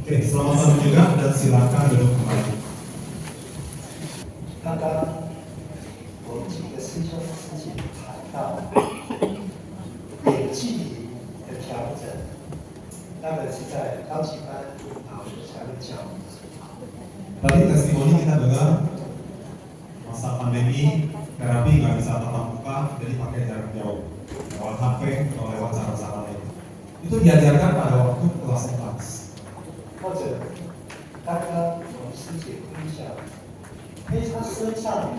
Oke, selamat pagi juga dan silakan duduk kembali. 刚刚我们几个师兄师姐谈到远距离的调整，那个是在高级班老师才会教。 Tadi testimoni kita dengar masa pandemi terapi nggak bisa tatap muka, jadi pakai jarak jauh, lewat HP atau lewat cara-cara lain. Itu diajarkan pada waktu kelas 4. 或者刚刚我们师姐分享，因为他身上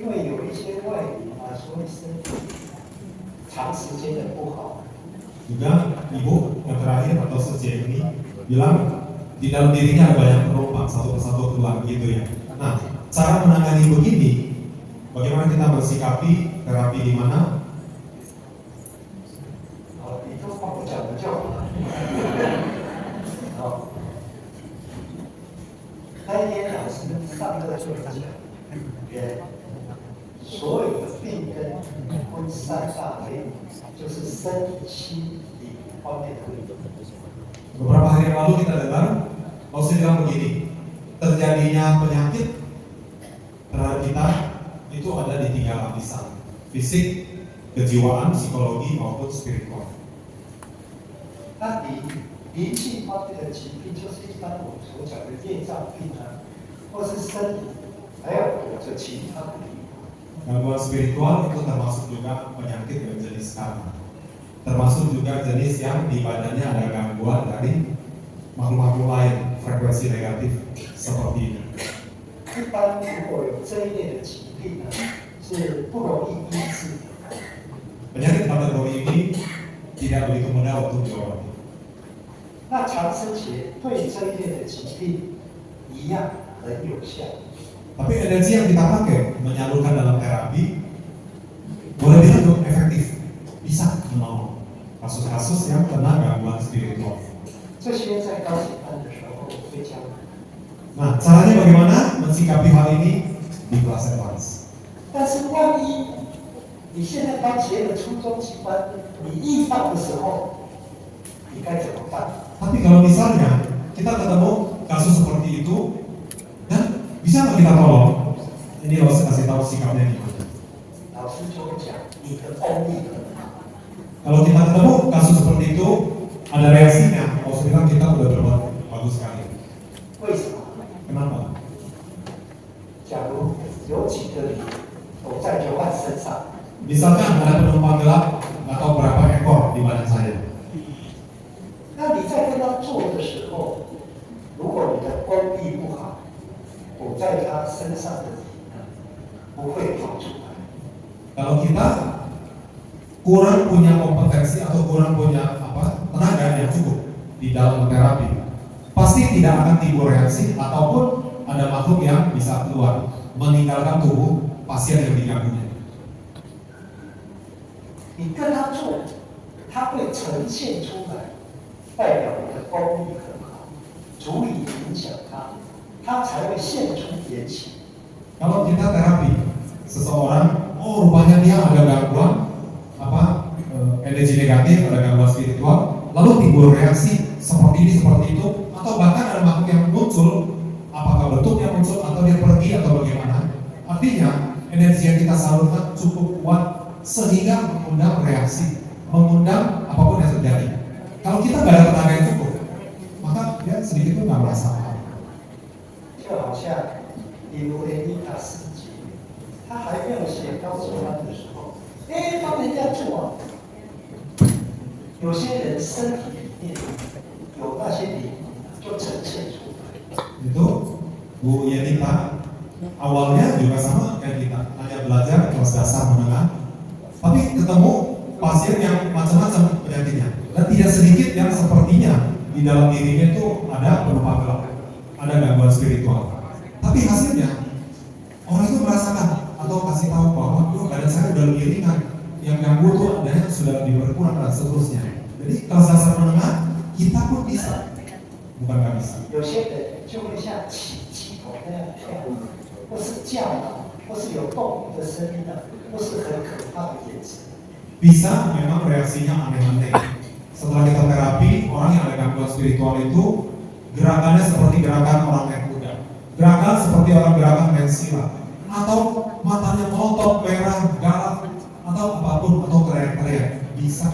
因为有一些外力啊，所以身体长时间的不好。 Juga ibu yang terakhir atau sejak ini bilang di dalam dirinya ada banyak penumpang satu persatu keluar gitu ya. Nah, cara menangani begini, bagaimana kita bersikapi terapi di mana? 你都帮我讲的就好。好，那一天老师上课就讲，所有的病根分三大类，就是身体、心理方面的问题。 Beberapa hari yang lalu kita dengar, Lalu bilang begini, terjadinya penyakit terhadap kita itu ada di 3 lapisan, fisik, kejiwaan, psikologi maupun spiritual. 那灵性方面的疾病，就是一般我们所讲的业障病啊，或是身体，还有这其他的病。 Gangguan spiritual itu termasuk juga penyakit yang jenis karma, termasuk juga jenis yang di badannya ada gangguan dari makhluk-makhluk lain, frekuensi negatif seperti ini. 一般如果有这一类的疾病呢，是不容易医治。 Penyakit kategori ini tidak begitu mudah untuk diobati. 那长生节对这一类的疾病一样很有效。 Tapi energi yang kita pakai menyalurkan dalam terapi boleh bilang efektif, bisa menolong kasus-kasus yang kena gangguan spiritual. 这些在高级班的时候会教。 Nah, caranya bagaimana mensikapi hal ini di kelas advance? 但是万一你现在刚结了初中级班，你遇到的时候，你该怎么办？ Tapi kalau misalnya kita ketemu kasus seperti itu, dan bisa nggak kita tolong? Ini harus kasih tahu sikapnya gimana. 老师就会讲你的功力很好。 Kalau kita ketemu kasus seperti itu, ada reaksinya. Kalau bilang kita udah berbuat bagus sekali. 为什么？ Kenapa? 假如有几个你我在流汗身上， Misalkan ada penumpang gelap atau berapa ekor di badan saya. 那你在跟他做的时候，如果你的功力不好，我在他身上的力呢，不会跑出来。 Kalau kita kurang punya kompetensi atau kurang punya tenaga yang cukup di dalam terapi, pasti tidak akan timbul reaksi ataupun ada makhluk yang bisa keluar meninggalkan tubuh pasien yang diganggunya. 你跟他做，他会呈现出来，代表你的功力很好，足以影响他，他才会现出原形。 Kalau kita terapi seseorang, oh rupanya dia ada gangguan energi negatif, ada gangguan spiritual, lalu timbul reaksi seperti ini seperti itu, atau bahkan ada makhluk yang muncul, apakah bentuknya muncul atau dia pergi atau bagaimana? Artinya energi yang kita salurkan cukup kuat sehingga mengundang reaksi, mengundang apapun yang terjadi. Kalau kita nggak ada tenaga yang cukup, maka dia sedikit pun nggak merasa apa. 就好像比如雷尼卡斯基，他还没有写高级班的时候，帮人家做啊。有些人身体里面有那些灵就呈现出来。 Itu Bu Yenita awalnya juga sama kayak kita, hanya belajar kelas dasar menengah, tapi ketemu pasien yang macam-macam penyakitnya dan tidak sedikit yang sepertinya di dalam dirinya itu ada penumpang gelap, ada gangguan spiritual. Tapi hasilnya orang itu merasakan atau kasih tahu bahwa badan saya udah lebih ringan, yang ganggu tuh adanya sudah lebih berkurang dan seterusnya. Jadi kelas dasar menengah kita pun bisa, bukan nggak bisa. 有些人就会像起鸡头那样跳舞，或是叫啊，或是有动物的声音啊，或是很可怕的眼神。 Bisa memang reaksinya aneh-aneh. Setelah kita terapi, orang yang ada gangguan spiritual itu gerakannya seperti gerakan orang naik kuda, gerakan seperti orang gerakan main silat, atau matanya melotot, merah, galak, atau apapun, atau teriak-teriak, bisa,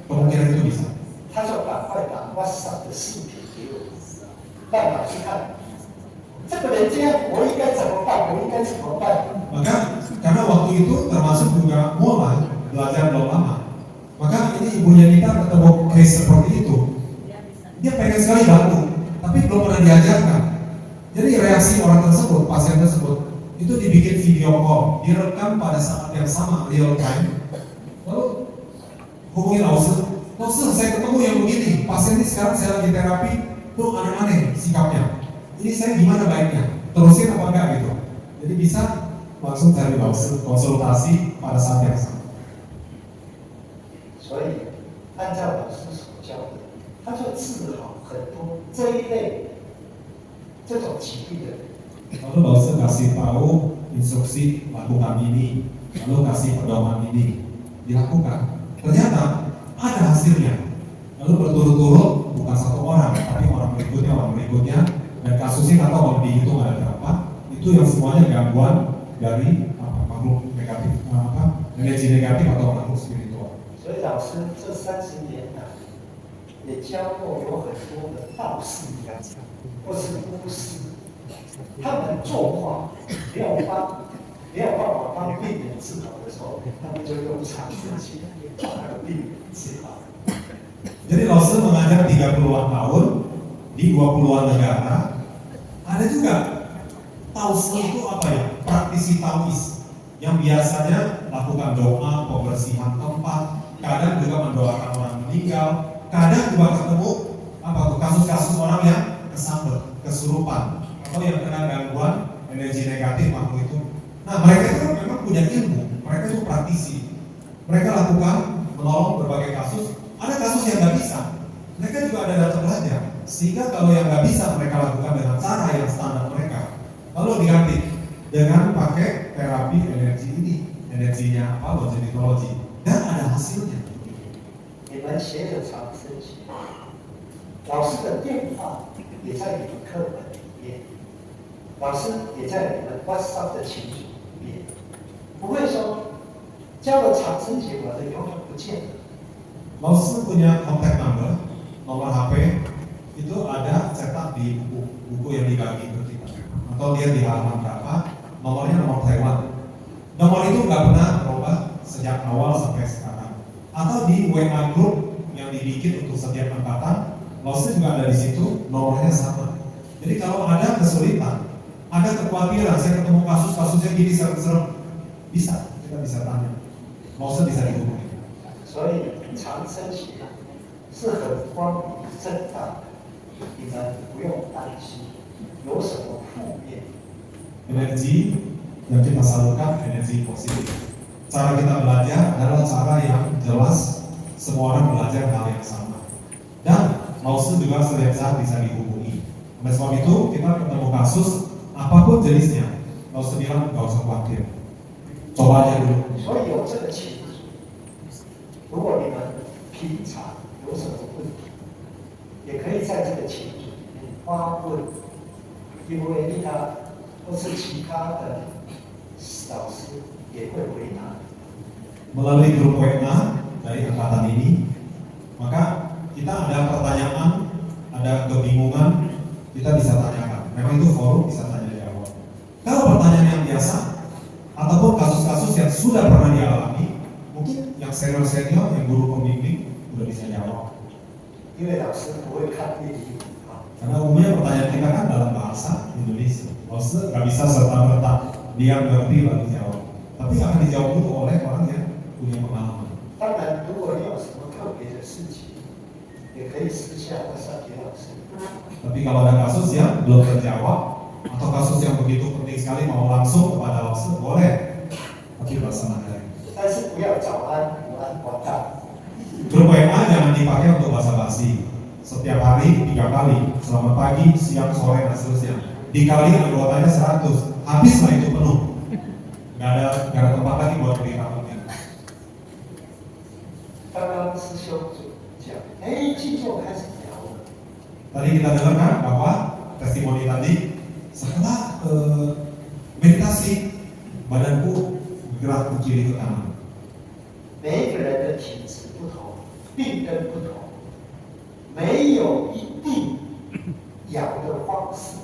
kemungkinan itu bisa. 他就赶快把 WhatsApp 的视频给我，让老师看。这个人这样，我应该怎么办？我应该怎么办？ Maka karena waktu itu termasuk juga mulai belajar belum lama, maka ini ibunya Nita ketemu case seperti itu, dia pengen sekali bantu, tapi belum pernah diajarkan. Jadi reaksi orang tersebut, pasien tersebut, itu dibikin video call, direkam pada saat yang sama, real time. Lalu hubungi Lause, saya ketemu yang begini, pasien ini sekarang saya lagi terapi, tuh aneh-aneh sikapnya. Ini saya gimana baiknya? Terusin apa enggak gitu? Jadi bisa langsung cari Lause, konsultasi pada saat yang sama. 所以按照老师所教的，他就治好很多这一类这种疾病的人。 Lalu Lause kasih tahu instruksi lakukan ini, lalu kasih pedoman ini, dilakukan. Ternyata ada hasilnya. Lalu berturut-turut bukan satu orang, tapi orang berikutnya, dan kasusnya nggak tahu kalau dihitung ada berapa. Itu yang semuanya gangguan dari makhluk negatif, energi negatif atau makhluk spiritual. 所以老师这30年来也教过有很多的道士或是巫师，他们做法没有办法帮病人治好的时候，他们就用长生期把那个病人治好。 Jadi Lause mengajar 30-an tahun di 20-an negara. Ada juga Taoisme itu apa ya? Praktisi Taois yang biasanya lakukan doa, pembersihan tempat, kadang juga mendoakan orang meninggal, kadang juga ketemu kasus-kasus orang yang kesambet, kesurupan, atau yang kena gangguan energi negatif makhluk itu. Nah mereka itu memang punya ilmu, mereka itu praktisi, mereka lakukan menolong berbagai kasus. Ada kasus yang nggak bisa, mereka juga ada data belajar, sehingga kalau yang nggak bisa mereka lakukan dengan cara yang standar mereka, lalu diganti dengan pakai terapi energi ini, energinya apa, loginologi, dan ada hasilnya. 你们学的长生期，老师的电话也在你们课本里面，老师也在你们 WhatsApp 的群组里面，不会说教了长生节我的永远不见了。 Lause punya kontak number, nomor HP itu ada cetak di buku yang dibagi ke kita, atau dia di halaman berapa, nomornya nomor Taiwan. Nomor itu nggak pernah berubah sejak awal sampai sekarang. Atau di WA group yang dibikin untuk setiap angkatan, Lause juga ada di situ, nomornya sama. Jadi kalau ada kesulitan, ada kekhawatiran, saya ketemu kasus-kasusnya gini serem-serem, bisa, kita bisa tanya. Lause bisa dihubungi. 所以长生期是很光明正大的，你们不用担心有什么负面。 Energi yang kita salurkan energi positif. Cara kita belajar adalah cara yang jelas, semua orang belajar hal yang sama. Dan Lause juga setiap saat bisa dihubungi. Oleh sebab itu kita ketemu kasus apapun jenisnya, Lause bilang nggak usah khawatir, coba aja dulu. 所以有这个群组，如果你们平常有什么问题，也可以在这个群组里面发问，因为他或是其他的老师也会回答。 Melalui grup WA dari angkatan ini, maka kita ada pertanyaan, ada kebingungan, kita bisa tanyakan. Memang itu forum bisa tanya jawab. Kalau pertanyaan yang biasa ataupun kasus-kasus yang sudah pernah dialami, mungkin yang senior-senior, yang guru pembimbing udah bisa jawab. 因为老师不会看业绩啊， Karena umumnya pertanyaan kita kan dalam bahasa Indonesia. Lause nggak bisa serta-merta dia ngerti lalu jawab. Tapi akan dijawab dulu oleh orang yang punya pengalaman. 当然，如果你有什么特别的事情，也可以私下WhatsApp给老师。 Tapi kalau ada kasus yang belum terjawab atau kasus yang begitu penting sekali mau langsung kepada Lause, boleh. Tapi bahasa Mandarin. 但是不要早安、午安、晚安。 Grup WA jangan dipakai untuk basa-basi. Setiap hari 3 kali, selamat pagi, siang, sore, dan seterusnya. Dikali anggotanya 100, habislah itu penuh. Gak ada tempat lagi buat beritahunya. 刚刚师兄就讲，哎，静坐开始聊了。 Tadi kita dengarkan meditasi, badanku bergerak ke kiri ke kanan. 每一个人的体质不同，病根不同，没有一定养的方式。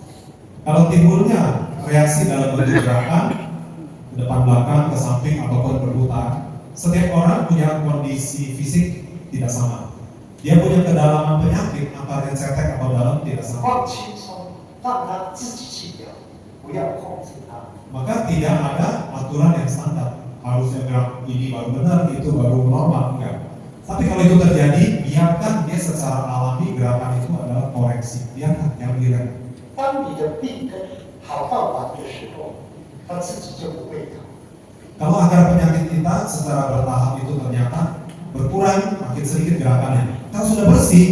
Kalau timbulnya reaksi dalam bentuk gerakan ke depan belakang, ke samping ataupun berputar, setiap orang punya kondisi fisik tidak sama. Dia punya kedalaman penyakit antara yang cetek atau dalam tidak sama. 放轻松，让他自己去表，不要控制他。 Maka tidak ada aturan yang standar. Harusnya gerak ini baru benar, itu baru normal, enggak. Tapi kalau itu terjadi, biarkan dia secara alami gerakan itu adalah koreksi. Biarkan yang direm. 当你的病根好到完的时候，他自己就不会疼。 Kalau akar penyakit kita secara bertahap itu ternyata berkurang, makin sedikit gerakannya. Kalau sudah bersih,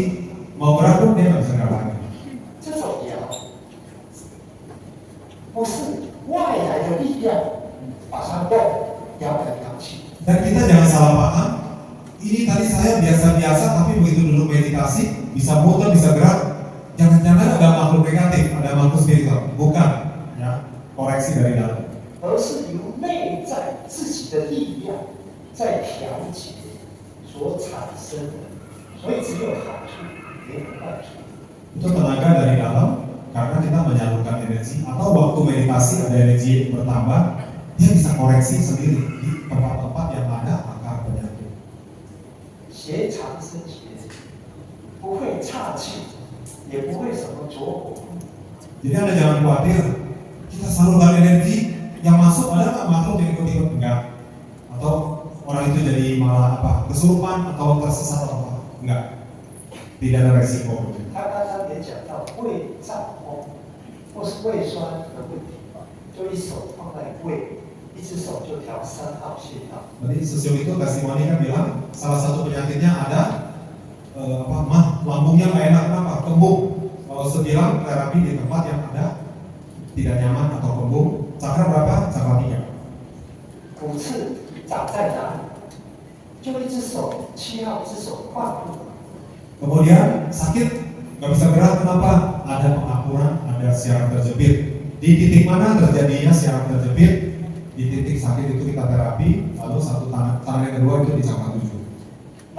mau gerak pun dia nggak bisa gerak lagi. 这种疗不是外来的力量把它摇来摇去， Dan kita jangan salah paham. Ini tadi saya biasa-biasa, tapi begitu dulu meditasi, bisa muter, bisa gerak. Jangan-jangan ada makhluk negatif, ada makhluk spiritual. Bukan, ya, koreksi dari dalam. 而是由内在自己的力量在调节所产生的，所以只有好处没有坏处。 Itu tenaga dari dalam, karena kita menyalurkan energi. Atau waktu meditasi ada energi bertambah, dia bisa koreksi sendiri di tempat-tempat yang ada akar penyakit. 邪长生邪，不会岔气，也不会什么着火。 Jadi Anda jangan khawatir, kita salurkan energi, yang masuk ada nggak makhluk yang ikut-ikut? Enggak. Atau orang itu jadi malah apa, kesurupan atau tersesat atau apa? Enggak. Tidak ada resiko. 他刚刚也讲到胃胀风或是胃酸的问题，就一手放在胃，一只手就调3号穴道。 Tadi sosial itu testimoni kan bilang salah satu penyakitnya ada lambungnya nggak enak, kenapa? Kembung. Kalau sebilang terapi di tempat yang ada tidak nyaman atau kembung, cakra berapa? Cakra 3. 骨刺长在哪里？就一只手7号，一只手跨步。 Kemudian sakit, nggak bisa gerak, kenapa? Ada pengapuran, ada syaraf terjepit. Di titik mana terjadinya syaraf terjepit? Di titik sakit itu kita terapi, lalu satu tangan yang kedua itu di cakra 7.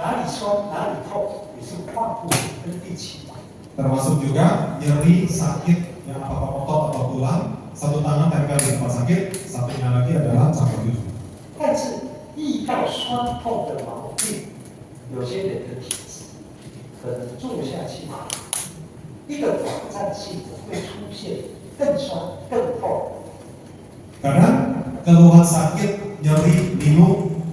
哪里酸哪里痛，也是跨步跟第7。 Termasuk juga nyeri, sakit, yang apa otot atau tulang, satu tangan tempel di tempat sakit, satunya lagi adalah cakra 7. 但是遇到酸痛的毛病，有些人的体质可能坐下去，一个短暂性的会出现更酸更痛。 Karena keluhan sakit, nyeri, bingung,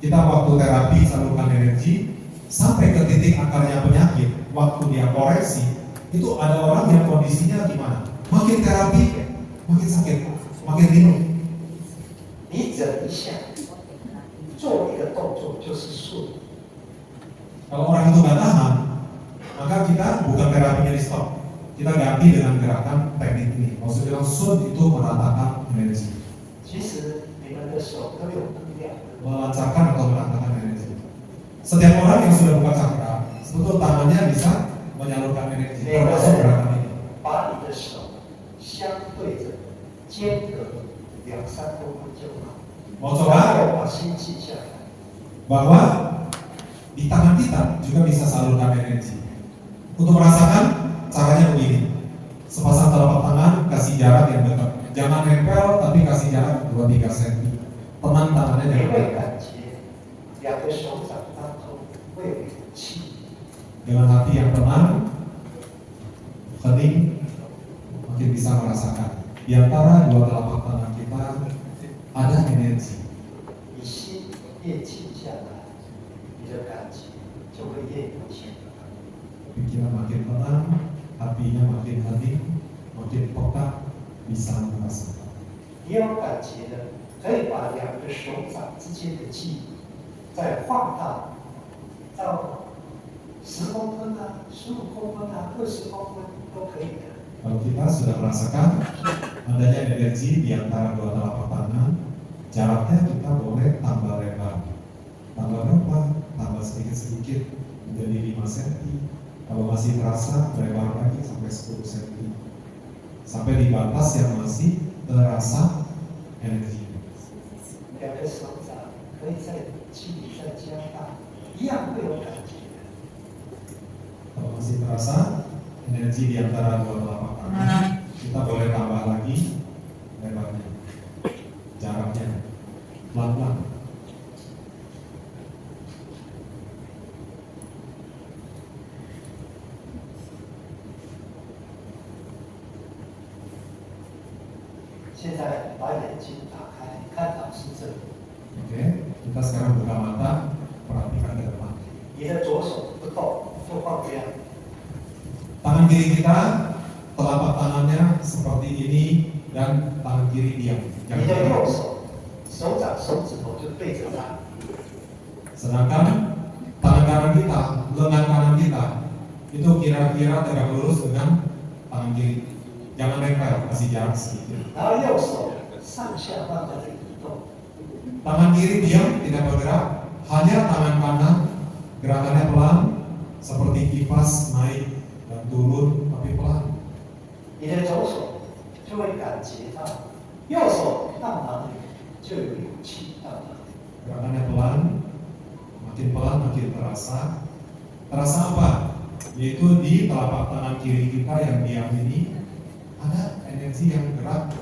kita waktu terapi salurkan energi sampai ke titik akarnya penyakit. Waktu dia koreksi, itu ada orang yang kondisinya gimana? Makin terapi, makin sakit, makin bingung. 你忍一下，做一个动作就是顺。 Kalau orang itu nggak tahan, maka kita bukan terapinya di stop, kita ganti dengan gerakan teknik ini. Maksudnya langsung itu meratakan energi, 其实你们的手都有能量， melancarkan atau meratakan energi. Setiap orang yang sudah buka cakra, sebetulnya tangannya bisa menyalurkan energi, 每个 termasuk 人 gerakan ini. 把你的手相对着间隔2-3公分就好， Mau 然 coba 后把心静下来。 bahwa di tangan kita juga bisa salurkan energi. Untuk merasakan caranya begini. Sepasang telapak tangan kasih jarak yang dekat. Jangan nempel tapi kasih jarak 2-3 cm. Tenang tangannya 你 jangan 会 nempel. 感觉2个手掌当中会有一股气， Dengan hati yang tenang, hening, makin bisa merasakan. Di antara dua telapak tangan kita ada energi. 你心越静下来，你的感觉就会越明显。 Pikiran makin tenang, hatinya makin hening, makin peka, bisa merasakan. 你有感觉的，可以把2个手掌之间的距离再放大到10公分啊、15公分啊、20公分都可以的。 Kalau kita sudah merasakan adanya energi di antara dua telapak tangan, jaraknya kita boleh tambah lebar. Tambah berapa? Tambah sedikit-sedikit menjadi 5 cm. Kalau masih terasa, lebar lagi sampai 10 cm. Sampai di batas yang masih terasa 一样会有感觉。 Kalau masih terasa energi di antara dua telapak tangan, kita boleh tambah lagi lebarnya, jaraknya, pelan-pelan. Sekarang 把眼睛打开，看老师这里。 Oke, kita sekarang buka mata, perhatikan ke depan. 你的左手不动，就放这样。 Tangan kiri kita, telapak tangannya seperti ini dan tangan kiri diam. 你的右手，手掌、手指头就对着它。 Sedangkan tangan kanan kita, lengan kanan kita itu kira-kira tegak lurus dengan tangan kiri. Jangan nempel, kasih jarak sedikit. 然后右手上下慢慢的移动。 Tangan kiri diam, tidak bergerak. Hanya tangan kanan gerakannya pelan, seperti kipas naik dan turun, tapi pelan. 你的左手就会感觉到，右手到哪里就有勇气到哪里。 Gerakannya pelan, makin terasa. Terasa apa? Yaitu di telapak tangan kiri kita yang diam ini ada energi yang gerak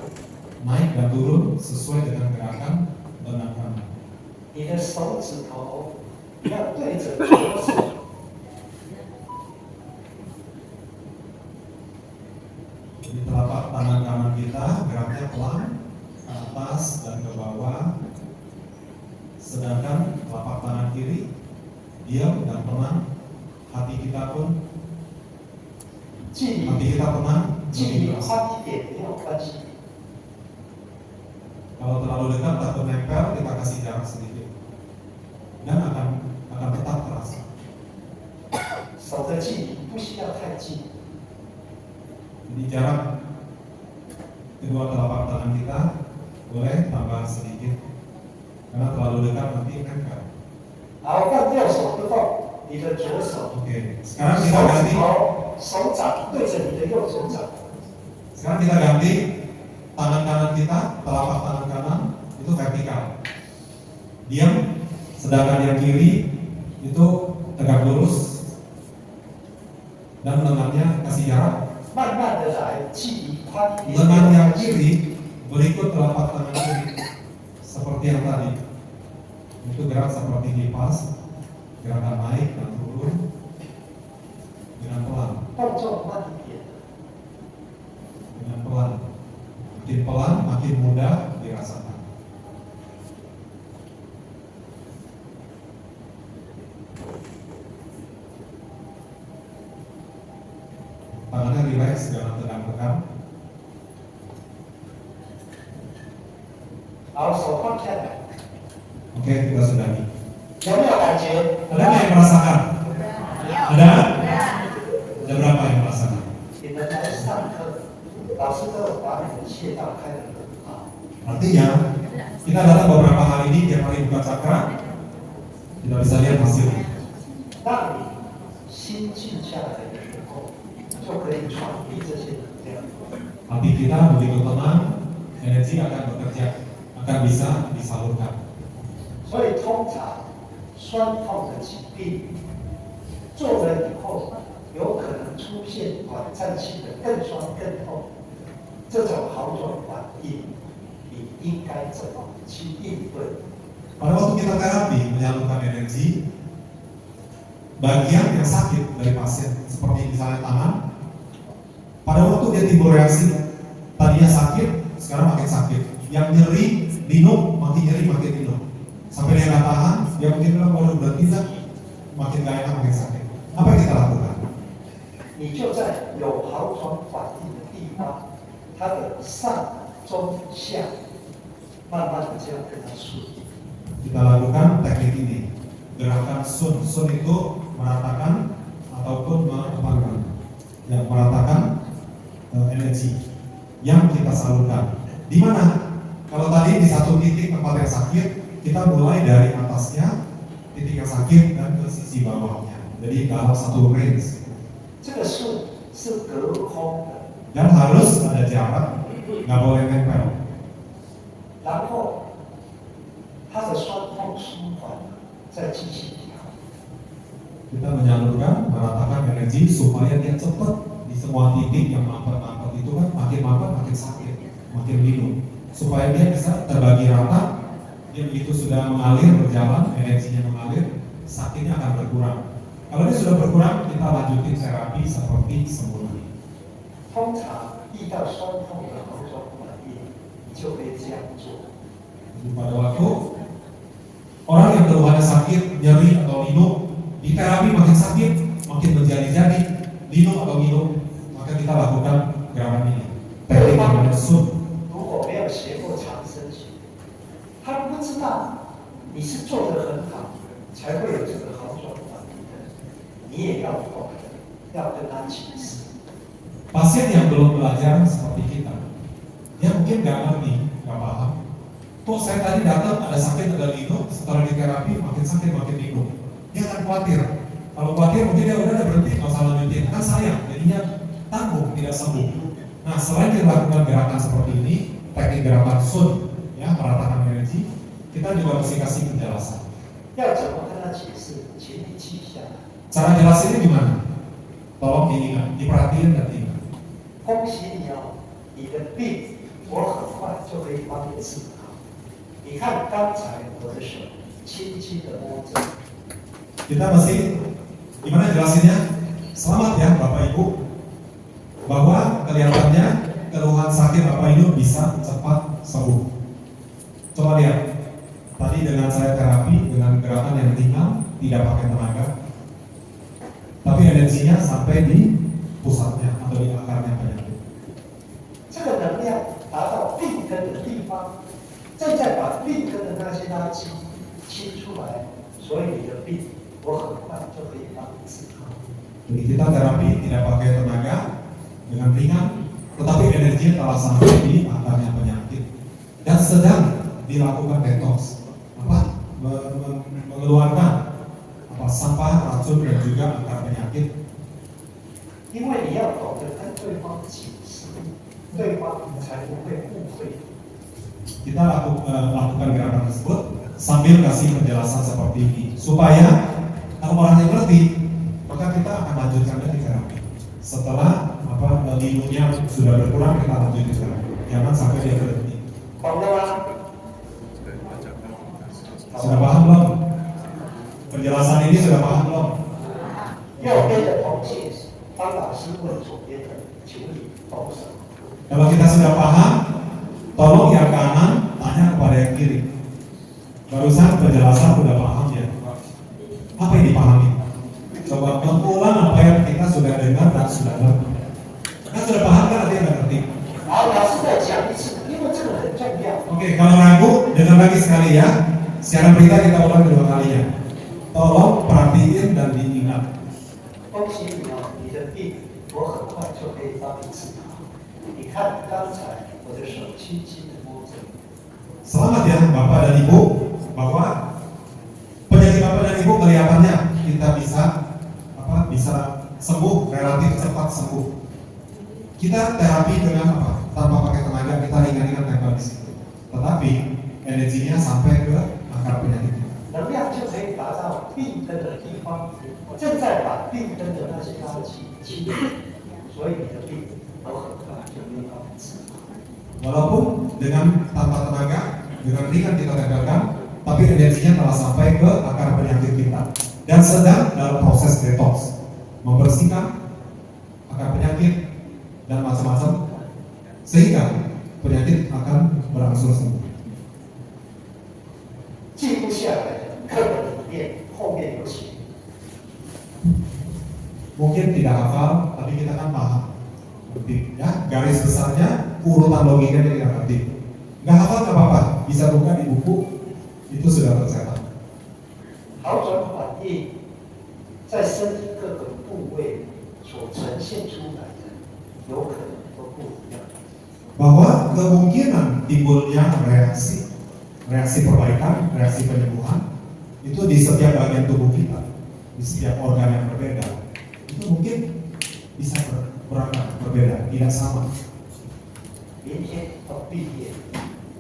naik dan turun sesuai dengan gerakan lengan kanan. 你的手指头要对着左手， Di telapak tangan kanan kita geraknya pelan ke atas dan ke bawah. Sedangkan telapak tangan kiri diam dan tenang. Hati kita pun 距离 hati kita tenang. 距 lebih 离 keras. 宽一点没有关系。 Kalau terlalu dekat takut nempel, kita kasih jarak sedikit dan akan tetap terasa. 手的距离不需要太近， Jadi jarak kedua telapak tangan kita boleh tambah sedikit karena terlalu dekat nanti nempel. 然后放右手不动，你的左手 Oke, 手 sekarang kita 指 ganti. 头、手掌对着你的右手掌， Sekarang kita ganti tangan kanan kita, telapak tangan kanan itu vertikal, diam. Sedangkan yang kiri itu tegak lurus dan lengannya kasih jarak. 慢慢的来，距离宽一点。 Lengan yang kiri berikut telapak tangan kiri seperti yang tadi. Itu gerak seperti kipas, gerakan naik dan turun dengan pelan, 动作慢一点。 dengan pelan. Makin pelan, makin mudah dirasakan. Tangannya rileks, jangan tegang-tegang. 好，手放下来， Oke, kita sudahi. 有没有感觉？ Ada nggak yang merasakan? Ada? Ada berapa yang merasakan? 你们来上课，老师都有把你们穴道开得很好。 Artinya, kita datang beberapa hari ini tiap hari buka cakra, kita bisa lihat hasilnya. 让你心静下来的时候，就可以传递这些能量。 Hati kita begitu tenang, energi akan bekerja, akan bisa disalurkan. 所以通常酸痛的疾病做了以后，有可能出现短暂性的更酸更痛，这种好转反应，你应该怎么去应对？ Pada waktu kita terapi menyalurkan energi, bagian yang sakit dari pasien seperti misalnya tangan, pada waktu dia timbul reaksi tadinya sakit, sekarang makin sakit. Yang nyeri, minum, makin nyeri, makin minum. Sampai dia nggak tahan, dia mungkin bilang waduh berarti makin gak enak, makin sakit. Apa yang kita lakukan? 你就在有好转反应的地方，它的上中下，慢慢的这样跟它梳理。 Kita lakukan teknik ini. Gerakan sun. Sun itu meratakan ataupun meratakan energi yang kita salurkan. Di mana? Kalau tadi di satu titik tempat yang sakit, kita mulai dari atasnya titik yang sakit dan ke sisi bawahnya. Jadi dalam satu range. 这个顺是隔空的， Dan harus ada jarak, nggak boleh nempel. 然后它的酸痛舒缓，再继续调。Kita menyalurkan, meratakan energi supaya dia cepat di semua titik yang mampet-mampet itu kan makin mampet makin sakit, makin minum. Supaya dia bisa terbagi rata, dia begitu sudah mengalir berjalan, energinya mengalir, sakitnya akan berkurang. Kalau dia sudah berkurang, kita lanjutin terapi seperti semula. 通常遇到酸痛的某种反应，你就可以这样做。 Pada waktu orang yang keluhannya sakit, nyeri atau minum, di terapi makin sakit, makin menjadi-jadi, minum atau minum, maka kita lakukan gerakan ini. Teknik namanya sun. 如果没有学过长生学，他不知道你是做得很好，才会有这个好转反应的。你也要懂得，要跟他解释。 Pasien yang belum belajar seperti kita, dia mungkin nggak ngerti, nggak paham. Tuh saya tadi datang ada sakit ada minum, setelah di terapi makin sakit makin minum. Dia akan khawatir. Kalau khawatir mungkin dia udah berhenti nggak usah lanjutin. Kan sayang, jadinya tanggung tidak sembuh. Nah selain kita lakukan gerakan seperti ini, teknik gerakan sun, ya meratakan energi, kita juga mesti kasih penjelasan. 要怎么跟他解释，请你记下来。 Cara jelasinnya gimana? Tolong diingat, diperhatiin dan diingat. 恭喜你哦，你的病我很快就可以帮你治好。你看刚才我的手轻轻的摸着， Kita mesti gimana jelasinnya? Selamat ya Bapak Ibu, bahwa kelihatannya keluhan sakit Bapak Ibu bisa cepat sembuh. Coba lihat, tadi dengan saya terapi dengan gerakan yang ringan, tidak pakai tenaga, tapi energinya sampai di pusatnya atau di akarnya penyakit. 这个能量达到病根的地方，正在把病根的那些垃圾清出来，所以你的病我很快就可以帮你治好。 Jadi kita terapi tidak pakai tenaga dengan ringan, tetapi energinya telah sampai di akarnya penyakit dan sedang dilakukan detox, mengeluarkan sampah, racun dan juga akar penyakit. 因为你要懂得跟对方解释，对方才不会误会。 Kita lakukan gerakan tersebut sambil kasih penjelasan seperti ini supaya kalau orang yang ngerti maka kita akan lanjutkan lagi terapi. Setelah minumnya sudah berkurang kita lanjutkan terapi. Jangan sampai dia berhenti. 懂了吗？ Sudah paham belum? Penjelasan ini sudah paham belum? 右边的同学当老师问左边的，请问你懂什么？ Kalau kita sudah paham, tolong yang kanan tanya kepada yang kiri. Barusan penjelasan sudah paham ya. Apa yang dipahami? Coba mengulang apa yang kita sudah dengar dan sudah ngerti. Kan sudah paham kan ada yang nggak ngerti? 好，老师再讲一次，因为这个很重要。 Oke, kalau ragu, dengar lagi sekali ya. Secara berita kita ulang kedua kalinya. Tolong perhatiin dan diingat. 恭喜你哦，你的病我很快就可以帮你治好。你看刚才我的手轻轻的摸着， Selamat ya Bapak dan Ibu, bahwa penyakit Bapak dan Ibu kelihatannya kita bisa sembuh, relatif cepat sembuh. Kita terapi dengan apa? Tanpa pakai tenaga, kita ringan-ringan tempel di situ. Tetapi energinya sampai ke akar penyakitnya. 能量就可以达到病根的地方，正在把病根的那些垃圾清除，所以你的病我很快就可以帮你治好。 Walaupun dengan tanpa tenaga, dengan ringan kita tempelkan, tapi energinya telah sampai ke akar penyakit kita dan sedang dalam proses detox, membersihkan akar penyakit dan macam-macam sehingga penyakit akan berangsur sembuh. 记不下来的课本里面后面有写， Mungkin tidak hafal, tapi kita kan paham. Ngerti, ya, garis besarnya, urutan logikanya kita ngerti. Nggak hafal nggak apa-apa, bisa buka di buku, itu sudah tercetak. 好转反应在身体各个部位所呈现出来的，有可能都不一样。 Bahwa kemungkinan timbulnya reaksi perbaikan, reaksi penyembuhan itu di setiap bagian tubuh kita, di setiap organ yang berbeda, itu mungkin bisa beragam, berbeda, tidak sama. 明天要毕业，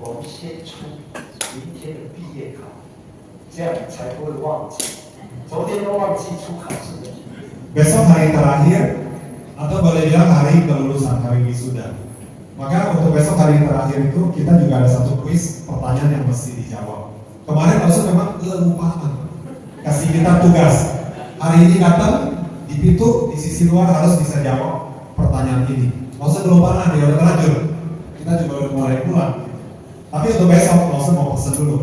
我们先出明天的毕业考，这样才不会忘记昨天都忘记出考试了。 Besok hari terakhir atau boleh bilang hari kelulusan, hari wisuda. Maka untuk besok hari terakhir itu kita juga ada satu kuis pertanyaan yang mesti dijawab. Kemarin langsung memang kelupaan. Kasih kita tugas. Hari ini datang di pintu di sisi luar harus bisa jawab pertanyaan ini. Langsung kelupaan dia udah terlanjur. Kita juga udah mulai pulang. Tapi untuk besok langsung mau pesen dulu.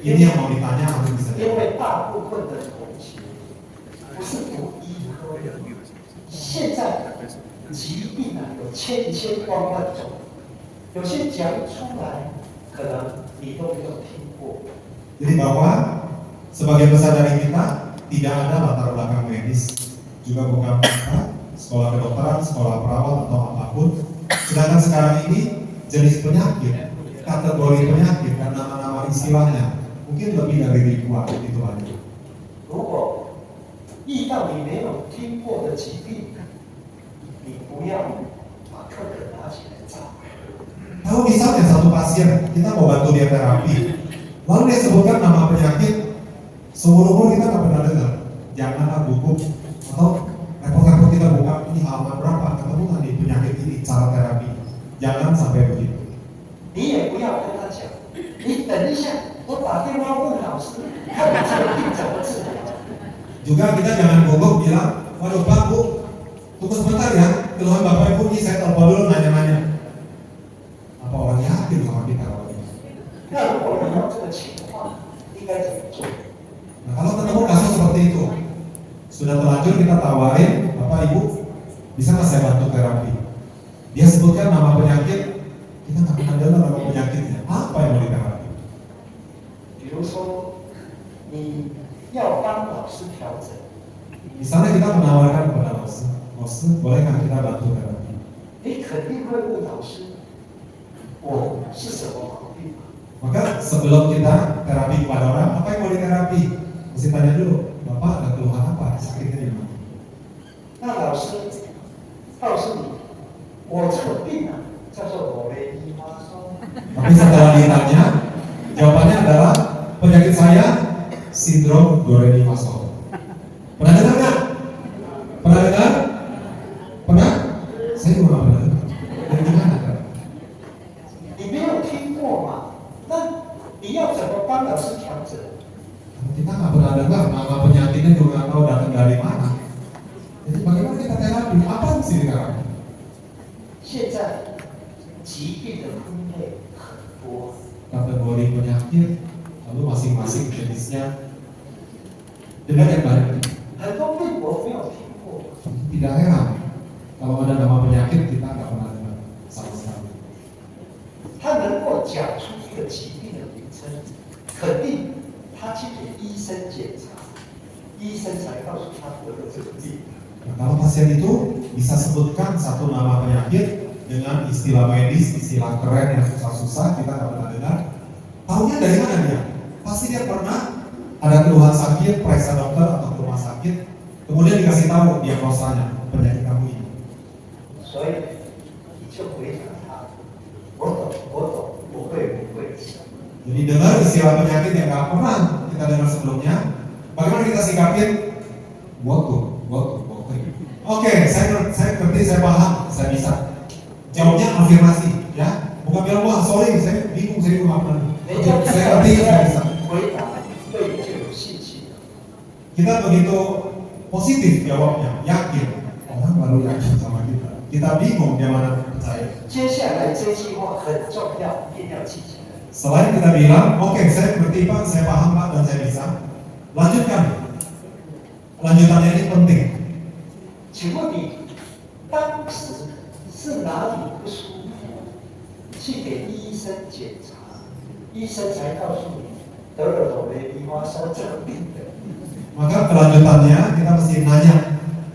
Ini yang mau ditanya harus bisa 因 jawab. 为大部分的同学不是读医科的，现在疾病啊有千千万万种，有些讲出来可能你都没有听过。 Jadi bahwa sebagian besar dari kita tidak ada latar belakang medis, juga bukan sekolah kedokteran, sekolah perawat atau apapun. Sedangkan sekarang ini jenis penyakit, kategori penyakit dan nama-nama istilahnya mungkin lebih dari ribuan itu aja. 如果遇到你没有听过的疾病，你不要把课本拿起来照。 Kalau misalnya satu pasien kita mau bantu dia terapi, lalu dia sebutkan nama penyakit, seumur-umur kita nggak pernah dengar. Janganlah buku atau repot-repot kita buka ini halaman berapa, ketemu nggak nih penyakit ini, cara terapi. Jangan sampai begitu. 你也不要跟他讲，你等一下，我打电话问老师，看你这个病怎么治疗。 Juga kita jangan gugup bilang, waduh Pak Bu, tunggu sebentar ya, keluhan Bapak Ibu ini saya telepon dulu nanya-nanya. Apa orang yakin sama kita kalau ini? 那如果遇到这个情况，应该怎么做？ Nah, kalau ketemu kasus seperti itu, sudah terlanjur kita tawarin, Bapak Ibu, bisa nggak saya bantu terapi? Dia sebutkan nama penyakit, kita nggak pernah dengar nama penyakitnya. Apa yang mau diterapi? 比如说，你要帮老师调整， Misalnya kita menawarkan kepada Laus, boleh nggak kita bantu terapi? 你肯定会问老师，我是什么毛病？ Maka sebelum kita terapi kepada orang, apa yang mau diterapi? Mesti tanya dulu, Bapak ada keluhan apa? Sakitnya di mana? 那老师告诉你，我这个病啊叫做罗雷伊妈松， Tapi setelah ditanya, jawabannya adalah penyakit saya sindrom Doremi Masol. Pernah dengar nggak? Pernah dengar? Pernah? Saya juga nggak pernah dengar. Dari mana kan? 你没有听过嘛？那你要怎么帮老师调整？ Kita nggak pernah dengar nama penyakitnya juga nggak tahu datang dari mana. Jadi bagaimana kita terapi? Apa yang mesti diterapi? 现在疾病的分类很多， Kategori penyakit, lalu masing-masing jenisnya dengan yang banyak. 很多病我没有听过。 Tidak heran kalau ada nama penyakit kita nggak pernah dengar sama sekali. 他能够讲出一个疾病的名称，肯定他去给医生检查，医生才告诉他得了这个病。 Nah, kalau pasien itu bisa sebutkan satu nama penyakit dengan istilah medis, istilah keren yang susah-susah kita nggak pernah dengar, tahunya dari mana dia? Pasti dia pernah ada keluhan sakit, periksa dokter atau ke rumah sakit, kemudian dikasih tahu diagnosanya penyakit kamu ini. 所以你就回答他，我懂，我懂，我会，我会。 Jadi dengar istilah penyakit yang nggak pernah kita dengar sebelumnya, bagaimana kita sikapin? Woto. Oke, saya ngerti, saya paham, saya bisa. Jawabnya afirmasi, ya. Bukan bilang wah sorry, saya bingung, saya juga nggak pernah. 人 Oke, 家看 saya 到 ngerti, 你 saya bisa. 回答，对你就有信心了。 Kita begitu positif jawabnya, yakin. Orang baru yakin sama kita. Kita bingung dia mana percaya. 接下来这句话很重要，一定要记起来。 Selain kita bilang, oke, saya ngerti Pak, saya paham Pak, dan saya bisa. Lanjutkan. Lanjutannya ini penting. 请问你当时是哪里不舒服？去给医生检查，医生才告诉你得了朵雷梨花烧这个病的。 Maka kelanjutannya kita mesti nanya,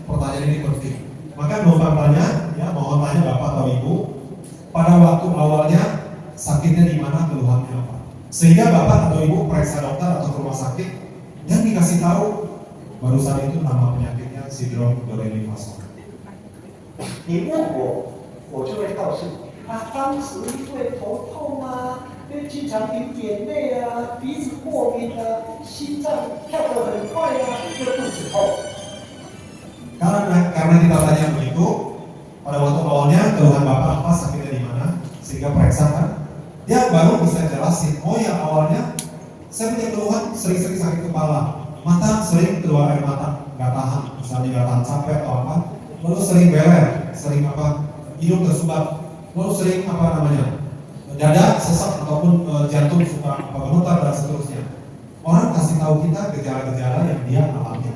pertanyaan ini penting. Maka numpang tanya, ya mohon tanya Bapak atau Ibu, pada waktu awalnya sakitnya di mana, keluhannya apa. Sehingga Bapak atau Ibu periksa dokter atau ke rumah sakit dan dikasih tahu barusan itu nama penyakitnya sindrom Doremi Masol. 你问我，我就会告诉你啊，当时因为头痛啊，经常流眼泪啊，鼻子过敏啊，心脏跳得很快啊，又肚子痛。 Karena kita tanya begitu, pada waktu awalnya keluhan bapak apa, sakitnya di mana, sehingga periksa kan, dia baru bisa jelasin. Oh ya, awalnya saya punya keluhan sering-sering sakit kepala, mata sering keluar air mata, nggak tahan, misalnya nggak tahan capek atau apa, lalu sering beler, sering hidung tersumbat, lalu sering dada sesak ataupun jantung suka bergetar dan seterusnya. Orang kasih tahu kita gejala-gejala yang dia alami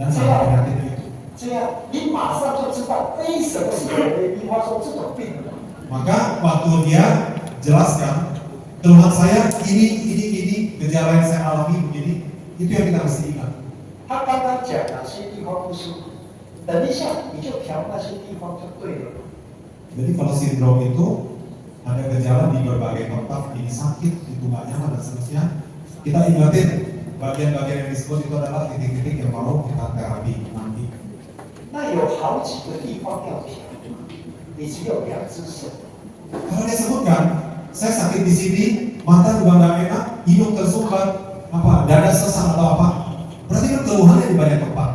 dan sama penyakitnya itu. 这样你马上就知道 A 什么是我的樱花说这种病了。 Maka waktu dia jelaskan keluhan saya ini gejala yang saya alami begini, itu yang kita mesti ingat. 他刚刚讲哪些地方不舒服，等一下你就调那些地方就对了。 Jadi kalau sindrom itu ada gejala di berbagai tempat, ini sakit, itu nggak nyaman dan seterusnya, kita ingatin bagian-bagian yang disebut itu adalah titik-titik yang mau kita terapi nanti. 那有好几个地方要调，你只有2只手。 Kalau dia sebutkan, saya sakit di sini, mata juga nggak enak, hidung tersumbat, dada sesak atau apa, berarti kan keluhannya di banyak tempat.